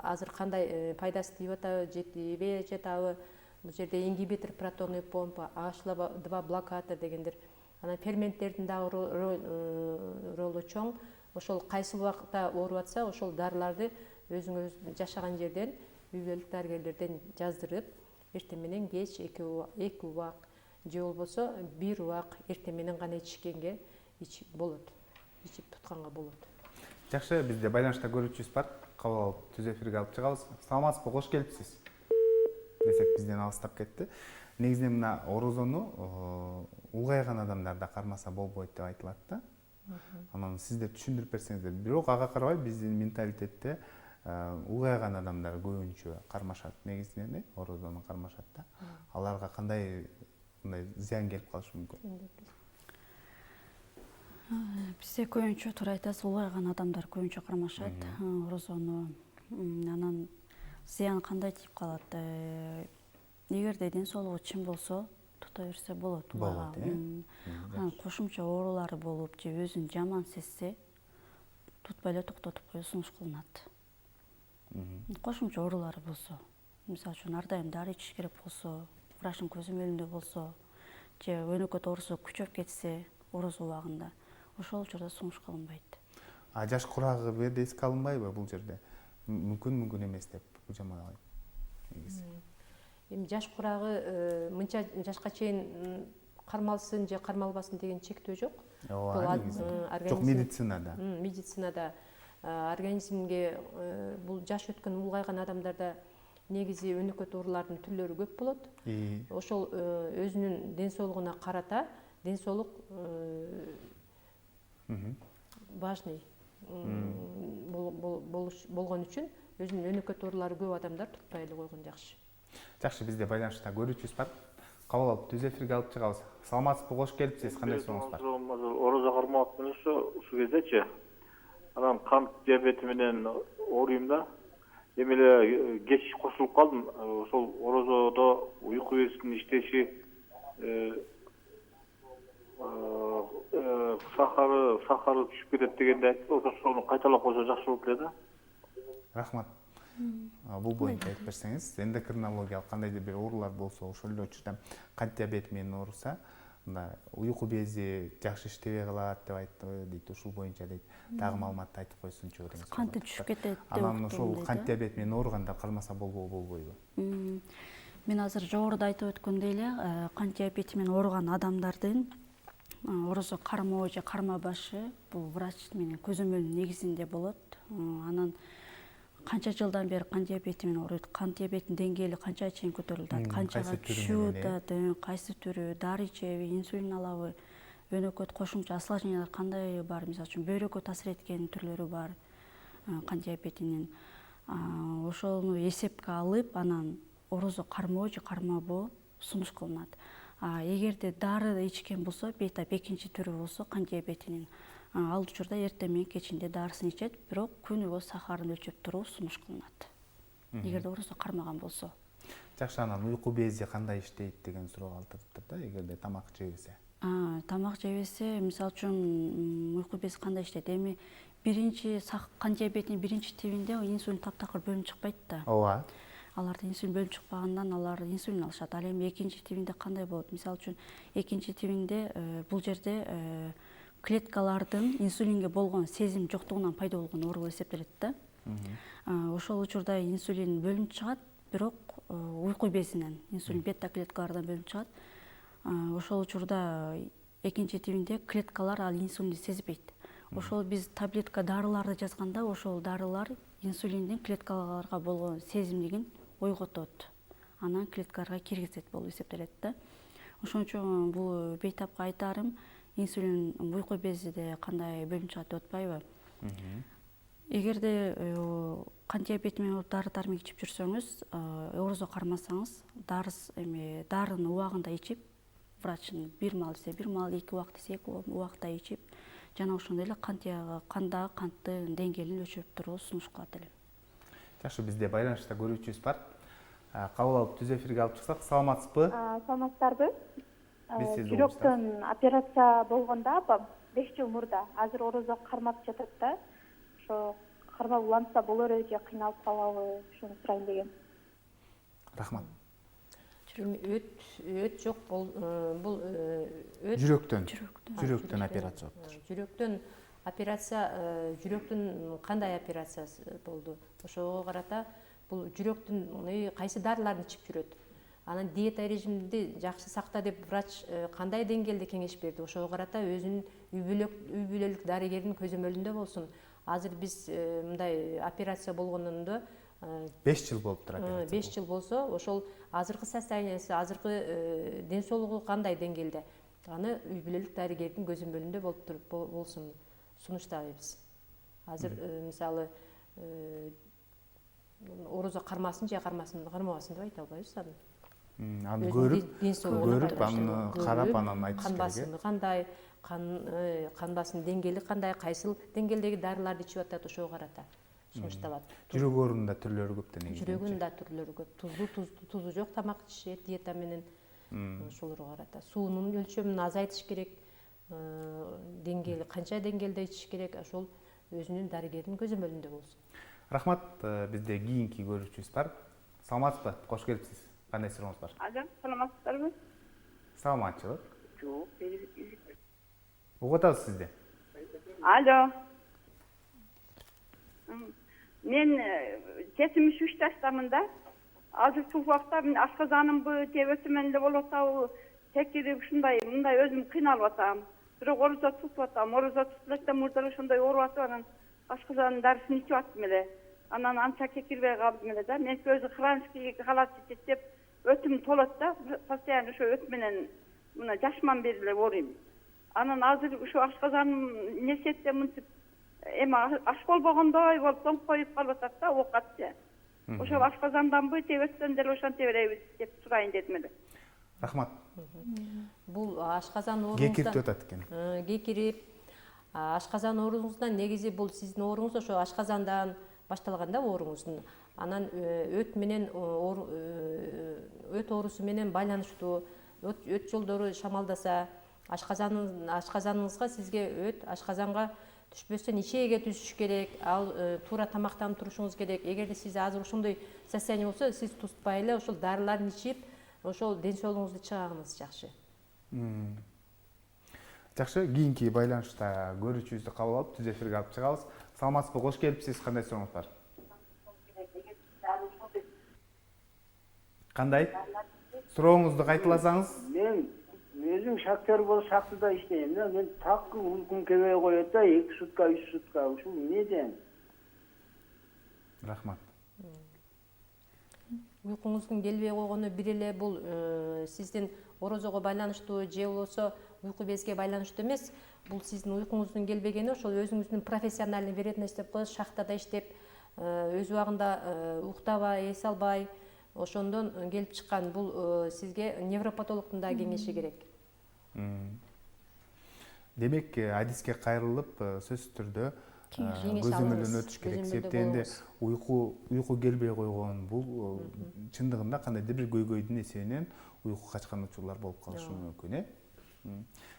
азыр кандай пайдасы тийип атабы, жетпей жатабы, бул жерде ингибитор протонный помпа, H2 блокатор дегендер, анан ферменттердин дагы ролу чоң. Ошол кайсы убакта ооруп атса, ошол дарыларды өзүңүз жашаган жерден, үй бүлөлүк дарыгерлерден жаздырып, эртең менен кеч 2 убак же болбосо 1 убак эртең менен гана ичишкенге болот. Ичип тутканга болот. Жакшы, бизде байланышта көрүүчүбүз бар. Кабыл алып, түз эфирге алып чыгабыз. Саламатсызбы, кош келипсиз. Десек бизден алыстап кетти. Негизинен мына орозону улгайган адамдарда кармаса болбойт деп айтылат да. Анан сиздер түшүндүрүп берсеңиздер. Бирок ага карабай биздин менталитетте улгайган адамдар көбүнчө кармашат, негизинен орозону кармашат да. Аларга кандай зыян келип калышы мүмкүн? Бизде көбүнчө туура айтасыз, улгайган адамдар көбүнчө кармашат орозону. Анан зыян кандай тип калат? Эгерде ден соолугу чын болсо, тута берсе болот. Болот, Анан кошумча оорулары болуп, же өзүн жаман сезсе, тутпай эле токтотуп коюу сунуш кылынат. Кошумча оорулары болсо, мисалы үчүн ар дайым дары ичиш керек болсо, врачтын көзөмөлүндө болсо, же өнөкөт оорусу күчөп кетсе орозо убагында, ошол учурда сунуш кылынбайт. Жаш курагы бир да эске алынбайбы бул жерде? Мүмкүн эмес деп бужамалайм. Эми жаш курагы мынча жашка чейин кармалсын же кармалбасын деген чектөө жок. Жок, медицинада. Медицинада организмге бул жаш өткөн улгайган адамдарда негизи өнөкөт оорулардын түрлөрү көп болот. Ошол өзүнүн ден соолугуна карата, ден соолук важный болгон үчүн өзүнүн өнөкөт оорулары көп адамдар тутпай эле койгон жакшы. Жакшы, бизде байланышта көрүүчүбүз бар. Кабыл алып, түз эфирге алып чыгабыз. Саламатсызбы, кош келипсиз. Кандай суроңуз бар? Орозо кармап менен ушул кездечи анан кант диабети менен ооруйм да. Эми эле кеч кошулуп калдым. Ошол орозодо уйку безинин иштеши, сахары түшүп кетет дегенди айтты. Ошону кайталап койсо жакшы болот эле да. Рахмат. Бул боюнча айтып берсеңиз, эндокринологиялык кандайдыр бир оорулар болсо, ошол эле учурда кант диабети менен ооруса, мында уйку бези жакшы иштебей калат деп айтты дейт. Ушул боюнча дейт. Дагы маалыматты айтып койсунчу деген. Канты түшүп кетет деп. Анан ошол кант диабети менен ооругандар кармаса болбойбу? Мен азыр жогоруда айтып өткөндөй эле, кант диабети менен ооруган адамдардын орозо кармоо же кармабашы бул врач менен көзөмөлүнүн негизинде болот. Анан канча жылдан бери кант диабети менен ооруйт, кант диабетинин деңгээли канчага чейин көтөрүлүп атат, канчага түшүп атат, кайсы түрү, дары ичеби, инсулин алабы, өнөкөт кошумча осложнениялар кандай бар, мисалы үчүн бөйрөккө таасир эткен түрлөрү бар кант диабетинин. Ошону эсепке алып, анан орозо кармоо же кармабоо сунуш кылынат. Эгерде дары ичкен болсо, бетап экинчи түрү болсо кант диабетинин, ал учурда эртең менен кечинде дарысын ичет, бирок күнүгө сахарын өлчөп туруу сунуш кылынат. Эгерде орозо кармаган болсо. Жакшы, анан уйку бези кандай иштейт деген суроо калтырыптыр да, эгерде тамак жебесе. Тамак жебесе, мисалы үчүн уйку бези кандай иштейт? Эми биринчи кант диабетинин биринчи тибинде инсулин таптакыр бөлүнүп чыкпайт да. Ооба. Аларда инсулин бөлүнүп чыкпагандан алар инсулин алышат. Ал эми экинчи тибинде кандай болот? Мисалы үчүн экинчи тибинде бул жерде клеткалардын инсулинге болгон сезим жоктугунан пайда болгон оору эсептелет да. Ошол учурда инсулин бөлүнүп чыгат, бирок уйку безинен инсулин бета клеткалардан бөлүнүп чыгат. Ошол учурда экинчи тибинде клеткалар ал инсулинди сезбейт. Ошол биз таблетка дарыларды жазганда, ошол дарылар инсулиндин клеткаларга болгон сезимдигин ойготот. Анан клеткаларга киргизет болуп эсептелет да. Ошон үчүн бул бейтапка айтарым, инсулин уйку безиде кандай бөлүнүп чыгат деп атпайбы? Эгерде кант диабети менен дары дармек ичип жүрсөңүз, орозо кармасаңыз, дарыны убагында ичип, врачын бир маал десе бир маал, 2 убак десе 2 убакта ичип, жана ошондой эле кандагы канттын деңгээлин өлчөп туруу сунуш кылат элем. Жакшы, бизде байланышта көрүүчүбүз бар. Кабыл алып түз эфирге алып чыксак, саламатсызбы? Саламатсыздарбы? Биз сизди Жүрөктөн операция болгондо апам 5 жыл мурда азыр орозо кармап жатат да. Ошо кармап уланса болор же кыйналып калабы, ошону сурайын деген. Рахмат. Өт жок, бул өт Жүрөктөн операция болуптур. Жүрөктөн операция, жүрөктүн кандай операциясы болду? Ошого карата бул жүрөктүн кайсы дарыларды ичип жүрөт? Анан диета режимди жакшы сакта деп врач кандай деңгээлде кеңеш берди? Ошого карата өзүнүн үй бүлөлүк дарыгердин көзөмөлүндө болсун. Азыр биз мындай операция болгондо 5 жыл болуптур операция. 5 жыл болсо, ошол азыркы состояниясы, азыркы ден соолугу кандай деңгээлде? Аны үй бүлөлүк дарыгердин көзөмөлүндө болсун сунуштайбыз. Азыр мисалы орозо кармасын же кармабасын деп айта албайбыз аны. Аны көрүп, аны карап, анан айтыш керек. Кан басымы кандай, кан басым деңгээли кандай, кайсыл деңгээлдеги дарыларды ичип атат, ошого карата сунушталат. Жүрөк оорунун да түрлөрү көп да негизи. Жүрөгүнүн да түрлөрү көп. Тузу жок тамак ичишет диета менен. Ошолорго карата суунун өлчөмүн азайтыш керек. Деңгээли канча деңгээлде ичиш керек, ошол өзүнүн дарыгердин көзөмөлүндө болсун. Рахмат, бизде кийинки көрүүчүбүз бар. Саламатсызбы? Кош келипсиз. Кандай сурооңуз бар? Алло, саламатсыздарбы? Саламатчылык. Жок, Угуп атабыз сизди. Алло. Мен 73 жаштамын да. Азыркы убакта мен ашказанымбы, тебетимен эле болуп атабы, текирип ушундай, мындай өзүм кыйналып атам. Бирок орозо тутуп атам. Орозо тутуп электе мурдары ошондой ооруп атып, анан ашказанын дарысын ичип аттым эле. Анан анча кекирбей калдым эле да. Мен өзү хронический халат ичип, өтүм толот да. Постоянно ошо өт менен мына жашман бери эле ооруйм. Анан азыр ошо ашказаным несетте мынтип эми аш болбогондой болуп тоңуп коюп калып атат да, оокатчы. Ошол ашказанданбы, тебеттен деле ошентип беребиз деп сурайын дедим эле. Рахмат. Бул ашказан Кекирип ооруңуздан өтөт экен. Кекирип ашказан ооруңуздан негизи бул сиздин ооруңуз ошо ашказандан башталган да ооруңуздун. Анан өт менен өт оорусу менен байланыштуу. Өт жолдору шамалдаса, ашказаныңызга сизге өт ашказанга түшпөстөн ичээге түшүш керек, ал туура тамактанып турушуңуз керек. Эгерде сиз азыр ошондой состояние болсо, сиз тутпай эле ошол дарыларын ичип, ошол ден соолугуңузду чыгаагыңыз жакшы. Жакшы, кийинки байланышта көрүүчүбүздү кабыл алып, түз эфирге алып чыгабыз. Саламатсызбы? Кош келипсиз. Кандай сурооңуз бар? Кандай? Сурооңузду кайталасаңыз? Мен өзüm şaktör болып шақтыда иштейм. Мен такы уйкум келбей коет да, 2 сутка, 3 сутка. Ушул эмнеден? Рахмат. Уйкуңуздун келбей койгону бир эле бул сиздин орозого байланыштуу же болбосо уйку безге байланыштуу эмес. Бул сиздин уйкуңуздун келбегени ошол өзүңүздүн профессиональный вероятность деп коебуз, шахтада иштеп, өз убагында уктабай, эс албай, ошондон келип чыккан. Бул сизге невропатологдун да кеңеши керек. Демек, адиске кайрылып, сөзсүз түрдө Кеңеш көзөмөлдөн алыңыз, өтүш керек. көзөмөлдө Себептенде болуңуз. уйку келбей койгон бул чындыгында кандайдыр бир көйгөйдүн эсебинен уйку качкан учурлар болуп калышы мүмкүн,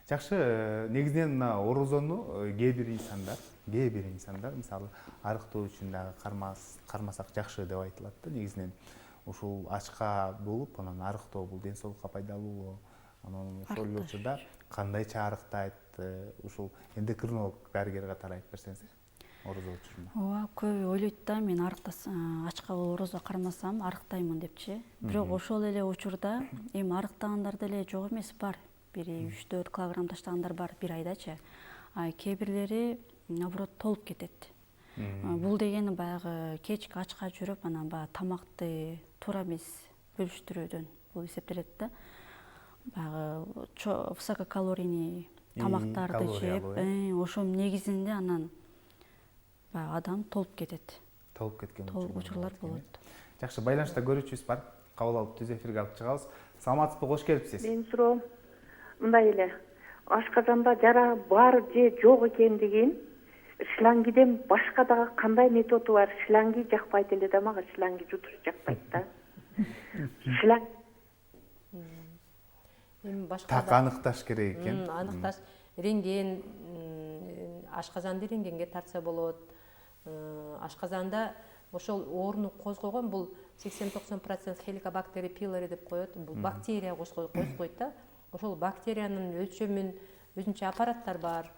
Жакшы, негизинен мына орозону кээ бир инсандар, мисалы, арыктоо үчүн дагы кармасак жакшы деп айтылат да. Негизинен ушул ачка болуп, анан арыктоо бул ден соолукка пайдалуу. Анан ошол эле учурда кандайча арыктайт, ушул эндокринолог дарыгер катары айтып берсеңиз, орозо учурунда. Ооба, көбү ойлойт да, мен ачка орозо кармасам арыктаймын депчи. Бирок ошол эле учурда эми арыктагандар деле жок эмес, бар. 3-4 килограмм таштагандар бар бир айдачы. Кээ бирлери наоборот толуп кетет. Бул дегени баягы кечки ачка жүрүп, анан баягы тамакты туура эмес бөлүштүрүүдөн бул эсептелет да. Баягы высококалорийный тамактарды жеп, ошонун негизинде анан баягы адам толуп кетет. Толуп кеткен учурлар болот. Жакшы, байланышта көрүүчүбүз бар. Кабыл алып түз эфирге алып чыгабыз. Саламатсызбы? Кош келипсиз. Менин суроом мындай эле. ашказанда жара бар же жок экендигин шлангиден башка дагы кандай методу бар? Шланги жакпайт эле да мага, шланги жутуш жакпайт да. Шланг эми башка Так аныкташ керек экен. аныкташ рентген, ашказанды рентгенге тартса болот. Ашказанда ошол ооруну козгогон бул 80-90% хеликобактери пилори деп коет. Бул бактерия козгойт да. Ошол бактериянын өлчөмүн өзүнчө аппараттар бар.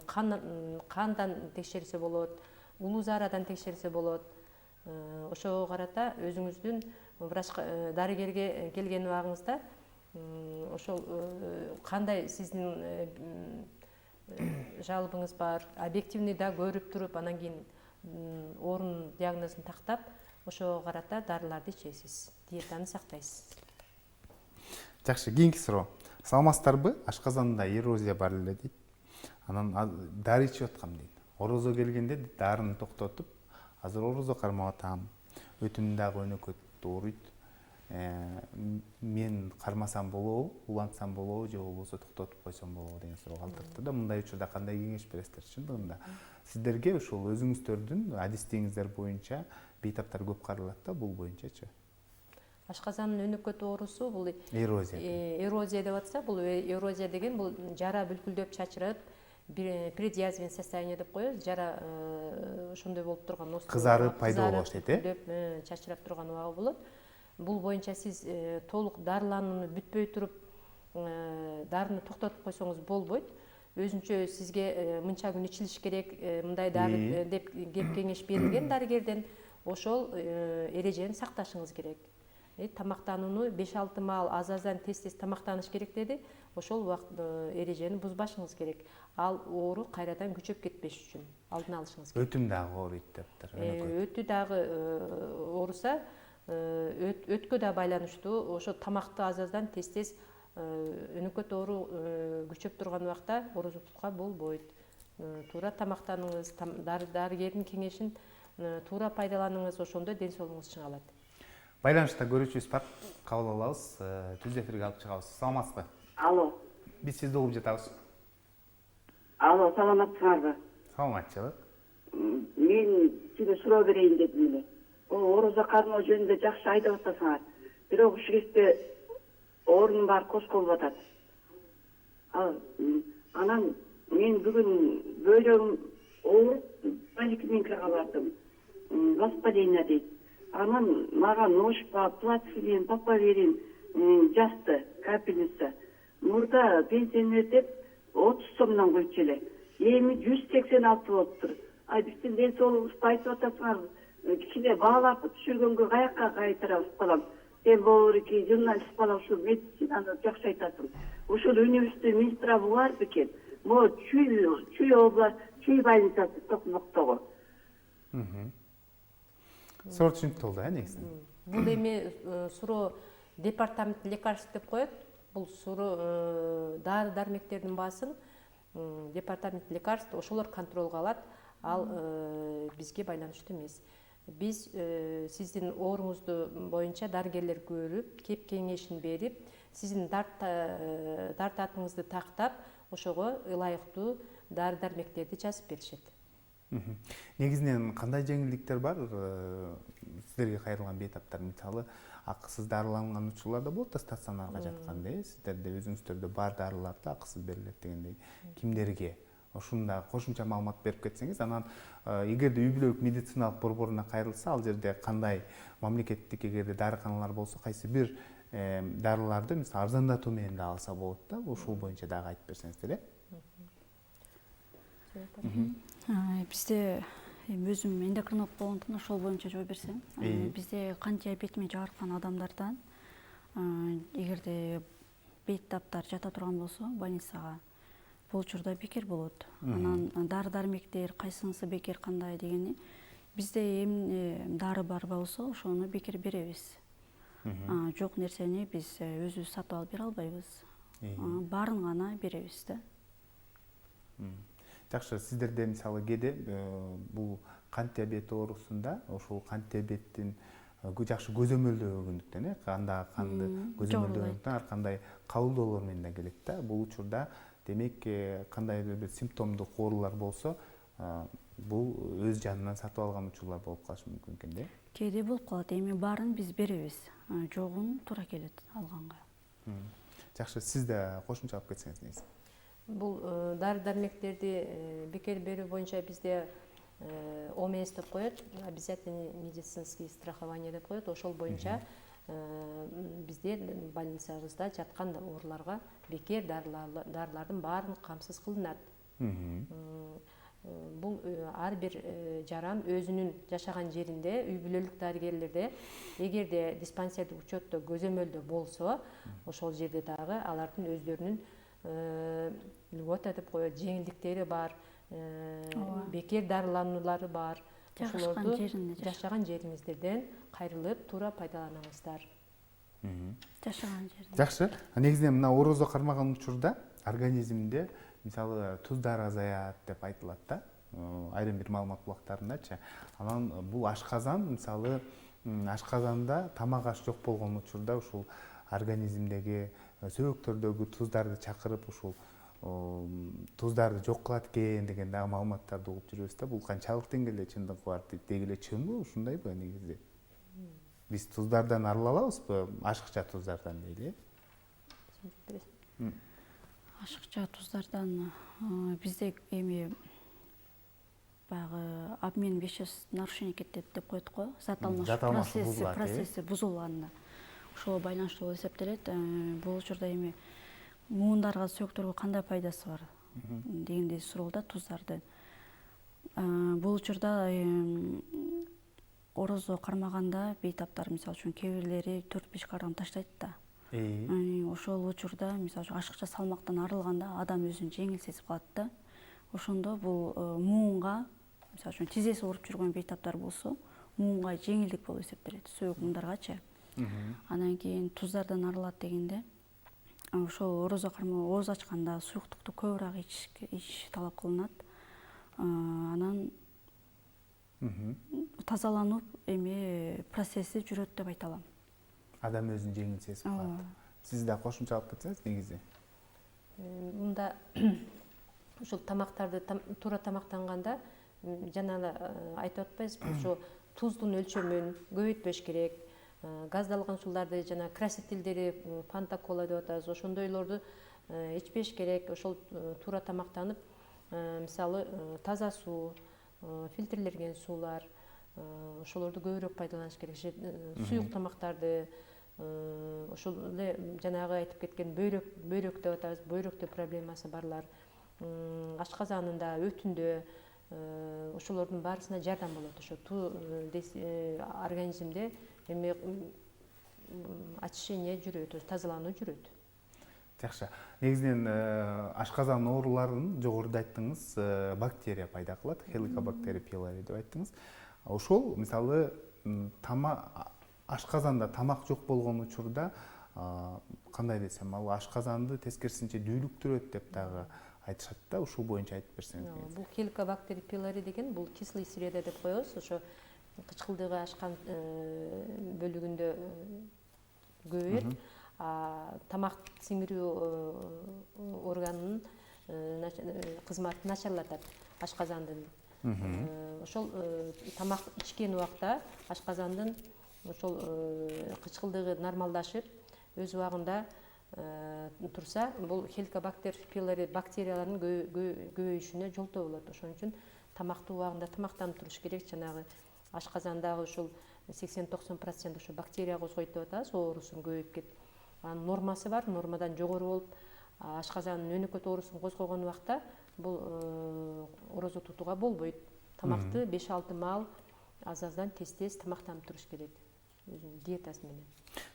Кандан текшерсе болот, улуу-заарадан текшерсе болот. Ошого карата өзүңүздүн дарыгерге келген убагыңызда ошол кандай сиздин жалобуңуз бар, объективный да көрүп туруп, анан кийин оорунун диагнозун тактап, ошого карата дарыларды ичесиз, диетаны сактайсыз. Жакшы, кийинки суроо. Саламатсыздарбы? Ашказанда эрозия бар эле дейт. Анан дары ичип аткам дейт. Орозо келгенде дарыны токтотуп, азыр орозо кармап атам. Өтүм дагы өнөкөт ооруйт. Мен кармасам болобу, улантсам болобу же болбосо токтотуп койсом болобу деген суроо калтырды да. Мындай учурда кандай кеңеш бересиздер? Чындыгында сиздерге ошол өзүңүздөрдүн адистигиңиздер боюнча бейтаптар көп каралат да, бул боюнчачы. Ашказандын өнөкөт оорусу бул Эрозия. Эрозия деп атса, бул эрозия деген бул жара бүлкүлдөп чачырып, предъязвенное состояние деп коебуз. Жара ошондой болуп турган, кызарып пайда боло баштайт, бүлкүлдөп чачырап турган убагы болот. Бул боюнча сиз толук дарыланууну бүтпөй туруп дарыны токтотуп койсоңуз болбойт. Өзүнчө сизге мынча күн ичилиш керек, мындай дары деп кеп кеңеш берилген дарыгерден. Ошол эрежени сакташыңыз керек. Тамактанууну 5-6 маал аз-аздан тез-тез тамактаныш керек деди. Ошол убакыт эрежени бузбашыңыз керек. Ал оору кайрадан күчөп кетпеш үчүн алдын алышыңыз керек. Өтүм дагы ооруйт дептир. Өтү дагы ооруса, өткө да байланыштуу. Ошо тамакты аз-аздан тез-тез өнөкөт оору күчөп турган убакта орозо тутууга болбойт. Туура тамактаныңыз, дарыгердин кеңешин туура пайдаланыңыз, ошондо ден соолугуңуз чыңалат. Байланышта көрүүчүбүз бар, кабыл алабыз, түз эфирге алып чыгабыз. Саламатсызбы? Алло. Биз сизди угуп жатабыз. Алло, саламатсыңарбы? Саламатчылык. Мен сизге суроо берейин дедим эле. Орозо кармоо жөнүндө жакшы айтып атасыңар. Бирок ушул кезде оорунун баары козголуп атат. Анан мен бүгүн бөйрөгүм ооруп, поликлиникага бардым. Воспаление дейт. Анан мага ножка, плацилин, папаверин жазды, капельница. Мурда пенсионер деп 30 сомдон койчу эле. Эми 186 болуптур. Биздин ден соолугубузду айтып атасыңар. Кичине баалап түшүргөнгө каякка кайтарабыз балам. Сен болор ки журналист бала ушул медицинаны жакшы айтасың. Ушул университет министрабы бар бекен. Могу Чүй область, Чүй больницасы Токмоктогу. Суроо түшүнүктүү болду, негизи. Бул эми суроо департамент лекарств деп коет. Бул суроо дары дармектердин баасын департамент лекарств ошолор контролго алат. Ал бизге байланыштуу эмес. Биз сиздин ооруңузду боюнча дарыгерлер көрүп, кеп кеңешин берип, сиздин дартатыңызды тактап, ошого ылайыктуу дары дармектерди жазып беришет. Негизинен кандай жеңилдиктер бар? Сиздерге кайрылган бейтаптар, мисалы, акысыз дарыланган учурлар да болот да, стационарга жатканда, сиздерде өзүңүздөрдө бар дарыларды акысыз берилет дегендей. Кимдерге? Ошунда кошумча маалымат берип кетсеңиз, анан эгерде үй бүлөлүк медициналык борборуна кайрылса, ал жерде кандай мамлекеттик эгерде дарыканалар болсо, кайсы бир дарыларды мисалы арзандатуу менен да алса болот да, ушул боюнча дагы айтып берсеңиздер, Бизде өзүм эндокринолог болгондуктан ошол боюнча жооп берсем, бизде кант диабети менен жабыркаган адамдардан эгерде бейтаптар жата турган болсо больницага, бул учурда бекер болот. Анан дары дармектер кайсынысы бекер, кандай дегени бизде дары бар болсо ошону бекер беребиз. Жок нерсени биз өзүбүз сатып алып бере албайбыз. Баарын гана беребиз да. Жакшы, сиздерде мисалы кээде бул кант диабети оорусунда ошол кант диабеттин жакшы көзөмөлдөгөндүктөн, кандагы канды көзөмөлдөгөндүктөн ар кандай кабылдоолор менен да келет да. Бул учурда демек кандайдыр бир симптомдук оорулар болсо бул өз жанынан сатып алган учурлар болуп калышы мүмкүн экен да. Кээде болуп калат. Эми баарын биз беребиз. Жогун туура келет алганга. Жакшы, сиз да кошумчалап кетсеңиз негизи. Бул дары дармектерди бекер берүү боюнча бизде ОМС деп коет, обязательный медицинский страхование деп коет. Ошол боюнча бизде больницабызда жаткан ооруларга бекер дарылардын баарын камсыз кылынат. Бул ар бир жаран өзүнүн жашаган жеринде, үй бүлөлүк дарыгерлерде, эгерде диспансердик учетто көзөмөлдө болсо, ошол жерде дагы алардын өздөрүнүн льгота деп коет, жеңилдиктери бар, бекер дарылануулары бар. Ошолорду жашаган жериңиздерден кайрылып туура пайдаланыңыздар. Жашаган жерде. Жакшы. Негизинен мына орозо кармаган учурда организмде мисалы туздар азаят деп айтылат да. Айрым бир маалымат булактарындачы. Анан бул ашказан мисалы ашказанда тамак аш жок болгон учурда ушул организмдеги сөөгүктөрдөгү туздарды чакырып ушул туздарды жок кылат экен деген дагы маалыматтарды угуп жүрөбүз да. Бул канчалык деңгээлде чындыгы бар деги эле чынбы, ушундайбы негизи? Биз туздардан арыла алабызбы? Ашыкча туздардан дейли. Ашыкча туздардан бизде эми баягы обмен веществ нарушение кетет деп коет го. Зат алмашуу процесси бузулганда. Ошого байланыштуу болуп эсептелет. Бул учурда эми муундарга, сөөгүктөргө кандай пайдасы бар дегендей суроолда туздарды. Бул учурда орозо кармаганда бейтаптар мисалы үчүн кээ бирлери 4-5 килограмм таштайт да. Ошол учурда мисалы үчүн ашыкча салмактан арылганда адам өзүн жеңил сезип калат да. Ошондо бул муунга мисалы үчүн тизеси ооруп жүргөн бейтаптар болсо, муунга жеңилдик болуп эсептелет, сөөгүк муундаргачы. Анан кийин туздардан арылат дегенде ошол орозо кармоо ооз ачканда суюктукту көбүрөөк ич талап кылынат. Анан тазаланып эми процесси жүрөт деп айта алам. Адам өзүн жеңил сезип калат. Сиз да кошумчалап кетсеңиз негизи. Мында ушул тамактарды туура тамактанганда жана айтып атпайсызбы, ошо туздун өлчөмүн көбөйтпөш керек. Газдалган сууларды жана красителдери, фанта, кола деп атабыз, ошондойлорду ичпеш керек. Ошол туура тамактанып, мисалы таза суу, фильтрлерген суулар, ошолорду көбүрөөк пайдаланыш керек. Суюк тамактарды, ошол эле жанагы айтып кеткен бөйрөк деп атабыз, бөйрөктө проблемасы барлар, ашказанында, өтүндө, ошолордун баарысына жардам болот. Ошо организмде эми очищение жүрөт, тазалануу жүрөт. Жакшы. Негизинен ашказан ооруларын жогоруда айттыңыз, бактерия пайда кылат, Helicobacter pylori деп айттыңыз. Ошол мисалы ашказанда тамак жок болгон учурда кандай десем, ал ашказанды тескерисинче дүүлүктүрөт деп дагы айтышат да. Ушул боюнча айтып берсеңиз. Бул Helicobacter pylori деген бул кислый среда деп коебуз. Ошо кычкылдыгы ашкан бөлүгүндө көбөйөт. Тамак сиңирүү органынын кызматын начарлатат ашказандын. Ошол тамак ичкен убакта ашказандын ошол кычкылдыгы нормалдашып, өз убагында турса, бул Helicobacter pylori бактериялардын көбөйүшүнө жолтоо болот. Ошон үчүн тамакты убагында тамактанып туруш керек. Жанагы ашказандагы ушул 80-90% ошо бактерия козгойт деп атабыз, оорусун көбөйүп кетип. Анын нормасы бар, нормадан жогору болуп, ашказандын өнөкөт оорусун козгогон убакта бул орозо тутууга болбойт. Тамакты 5-6 маал аз-аздан тез тамактанып туруш керек. Өзүнүн диетасы менен.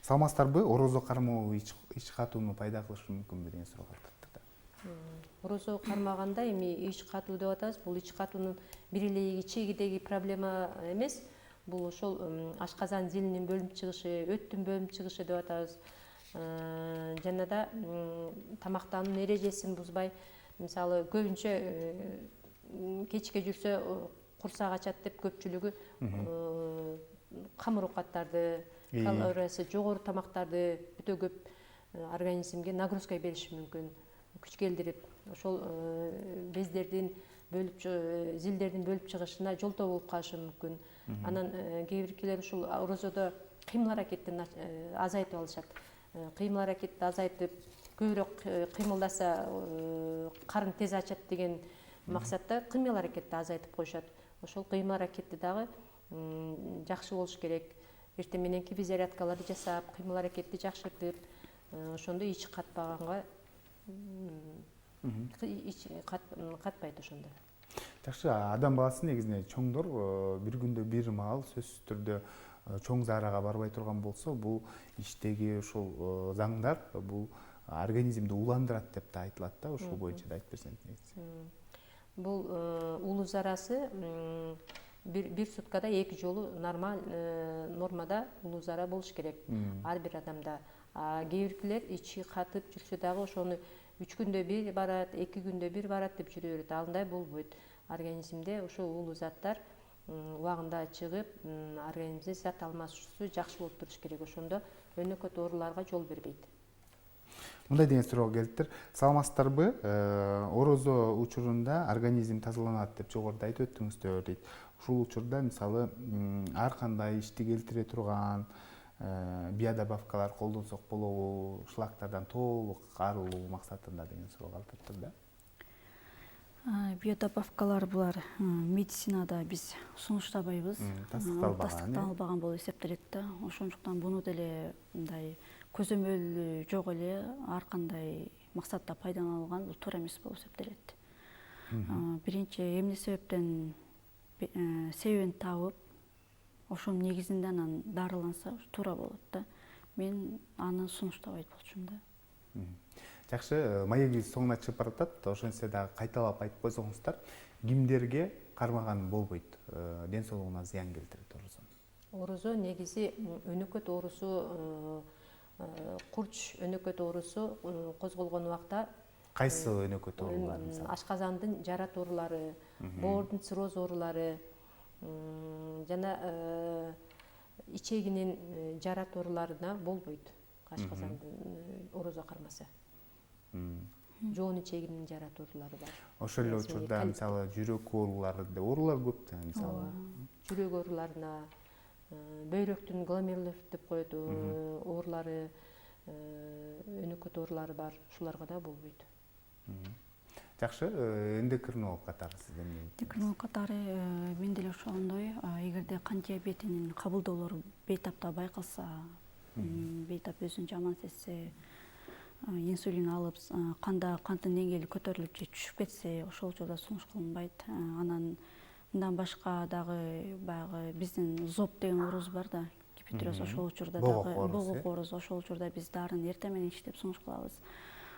Салмастарбы, орозо кармоо ич катууну пайда кылышы мүмкүнбү деген суроо калтырды. Орозо кармаганда эми ич катуу деп атабыз. Бул ич катуунун бир эле чегидеги проблема эмес. Бул ошол ашказан зилинин бөлүнүп чыгышы, өттүн бөлүнүп чыгышы деп атабыз. Жана да тамактануу эрежесин бузбай, мисалы көбүнчө кечке жүрсө курсак ачат деп көпчүлүгү камырокаттарды, калориясы жогору тамактарды өтө көп организмге нагрузка бериши мүмкүн, күч келдирип ошол бездердин зилдердин бөлүп чыгышына жолтоо болуп калышы мүмкүн. Анан кээ биркилер ушул орозодо кыймыл аракеттин азайтып алышат. Кыймыл аракетти азайтып, көбүрөөк кыймылдаса карын тез ачат деген максатта кыймыл аракетти азайтып коюшат. Ошол кыймыл аракетти дагы жакшы болуш керек. Эртең мененки зарядкаларды жасап, кыймыл аракетти жакшыртып, ошондо ичи катпаганга катпайт ошондо. Жакшы, адам баласы негизинен чоңдор бир күндө бир маал сөзсүз түрдө чоң заарага барбай турган болсо, бул иштеги ушул заңдар бул организмди уландырат деп да айтылат да, ушул боюнча да айтып берсеңиз негизи. Бул улуу зарасы бир суткада 2 жолу нормада улуу зара болуш керек ар бир адамда. Кээ биркилер ичи катып жүрсө дагы ошону 3 күндө бир барат, 2 күндө бир барат деп жүрө берет. Андай болбойт. Организмде ошол улуу заттар убагында чыгып, организмде зат алмашуусу жакшы болуп туруш керек. Ошондо өнөкөт ооруларга жол бербейт. Мындай деген суроо келиптир. Саламатсыздарбы? Орозо учурунда организм тазаланат деп жогоруда айтып өттүңүздөр дейт. Ушул учурда мисалы ар кандай ишти келтире турган биодобавкалар колдонсок болобу, шлактардан толук арылуу максатында деген суроо калтырыптыр да. Биодобавкалар булар медицинада биз сунуштабайбыз. Тастыкталбаган болуп эсептелет да. Ошондуктан буну деле мындай көзөмөл жок эле ар кандай максатта пайдаланылган бул туура эмес болуп эсептелет. Биринчи эмне себептен себебин табып, ошонун негизинде анан дарыланса туура болот да. Мен аны сунуштабайт болчумун да. Жакшы, маегибиз соңуна чыгып баратат. Ошентсе дагы кайталап айтып койсоңуздар, кимдерге кармаган болбойт, ден соолугуна зыян келтирет орозо? Орозо негизи өнөкөт оорусу, курч өнөкөт оорусу козголгон убакта кайсы өнөкөт оорулар мисалы? Ашказандын жарат оорулары, боордун цирроз оорулары жана ичегинин жарат ооруларына болбойт. Ашказандын орозо кармаса. Жоон ичегинин жарат оорулары бар. Ошол эле учурда мисалы жүрөк оорулар көп да мисалы. Жүрөк ооруларына, бөйрөктүн гломерулоз деп коет оорулары, өнөкөт оорулары бар. Ушуларга да болбойт. Жакшы, эндокринолог катары сизден эмне? Эндокринолог катары мен деле ошондой, эгерде кан диабетинин кабылдоолору бейтапта байкалса, бейтап өзүн жаман сезсе, инсулин алып, канда канттын деңгээли көтөрүлүп же түшүп кетсе, ошол учурда сунуш кылынбайт. Анан мындан башка дагы баягы биздин зоб деген оорубуз бар да, гипотиреоз, ошол учурда дагы богок оорусу, ошол учурда биз дарыны эртең менен иштеп сунуш кылабыз.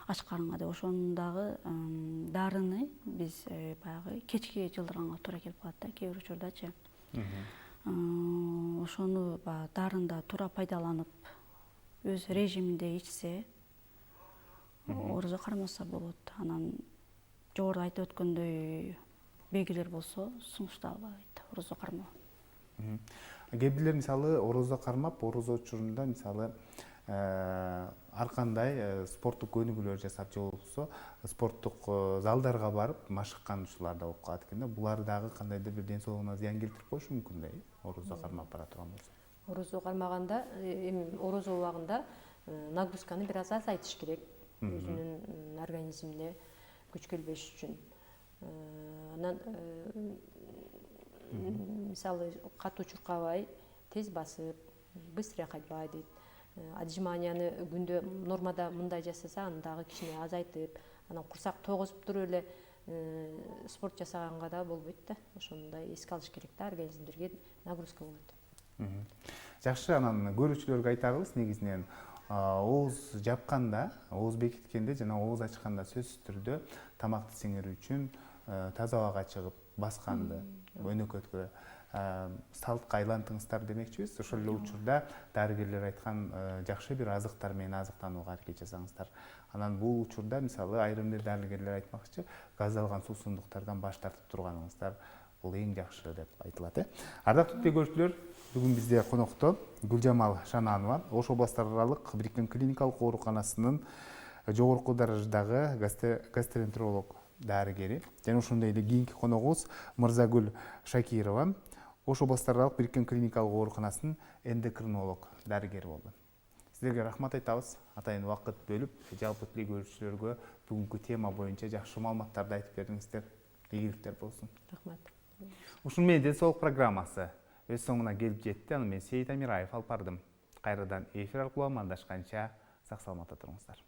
Ач карынга деп ошонун дагы дарыны биз баягы кечке жылдырганга туура келип калат да, кээ бир учурдачы. Ошону дарында туура пайдаланып, өз режиминде ичсе, орозо кармаса болот. Анан жогоруда айтып өткөндөй белгилер болсо, сунушталбайт орозо кармоо. Кээ бирлер мисалы орозо кармап, орозо учурунда мисалы ар кандай спорттук өнүгүүлөр жасап же болбосо спорттук залдарга барып машыккан ушулар да болуп калат экен да. Булар дагы кандайдыр бир ден соолугуна зыян келтирип коюшу мүмкүн да, орозо кармап бара турган болсо. Орозо кармаганда, орозо убагында нагрузканы бир аз азайтыш керек. Өзүнүн организмине күч келбеш үчүн. Анан мисалы катуу чуркабай, тез басып, быстрее ходьба дейт. Отжиманияны күндө нормада мындай жасаса, аны дагы кичине азайтып, анан курсак тогузуп туруп эле спорт жасаганга да болбойт да. Ошондой эске алыш керек да, организмдерге нагрузка болот. Жакшы, анан көрүүчүлөргө айтарыбыз негизинен ооз жапканда, ооз бекиткенде жана ооз ачканда сөзсүз түрдө тамакты сиңирүү үчүн таза абага чыгып басканды өнөкөткө салтка айлантыңыздар демекчибиз. Ошол эле учурда дарыгерлер айткан жакшы бир азыктар менен азыктанууга аракет жасаңыздар. Анан бул учурда мисалы айрым бир дарыгерлер айтмакчы, газдалган суусундуктардан баш тартып турганыңыздар бул эң жакшы деп айтылат. Ардактуу көрүүчүлөр, бүгүн бизде конокто Гүлжамал Шананова, Ош областар аралык Бириккен клиникалык ооруканасынын жогорку дараждагы гастроэнтеролог дарыгери жана ошондой эле кийинки коногубуз Мырзагүл Шакирова, Ош областаралык бириккен клиникалык ооруканасынын эндокринолог дарыгери болду. Сиздерге рахмат айтабыз. Атайын убакыт бөлүп, жалпы тилек көрүүчүлөргө бүгүнкү тема боюнча жакшы маалыматтарды айтып бердиңиздер. Ийгиликтер болсун. Рахмат. Ушуну менен ден соолук программасы өз соңуна келип жетти. Аны мен Сейит Амираев алып бардым. Кайрадан эфир аркылуу амандашканча сак саламатта туруңуздар.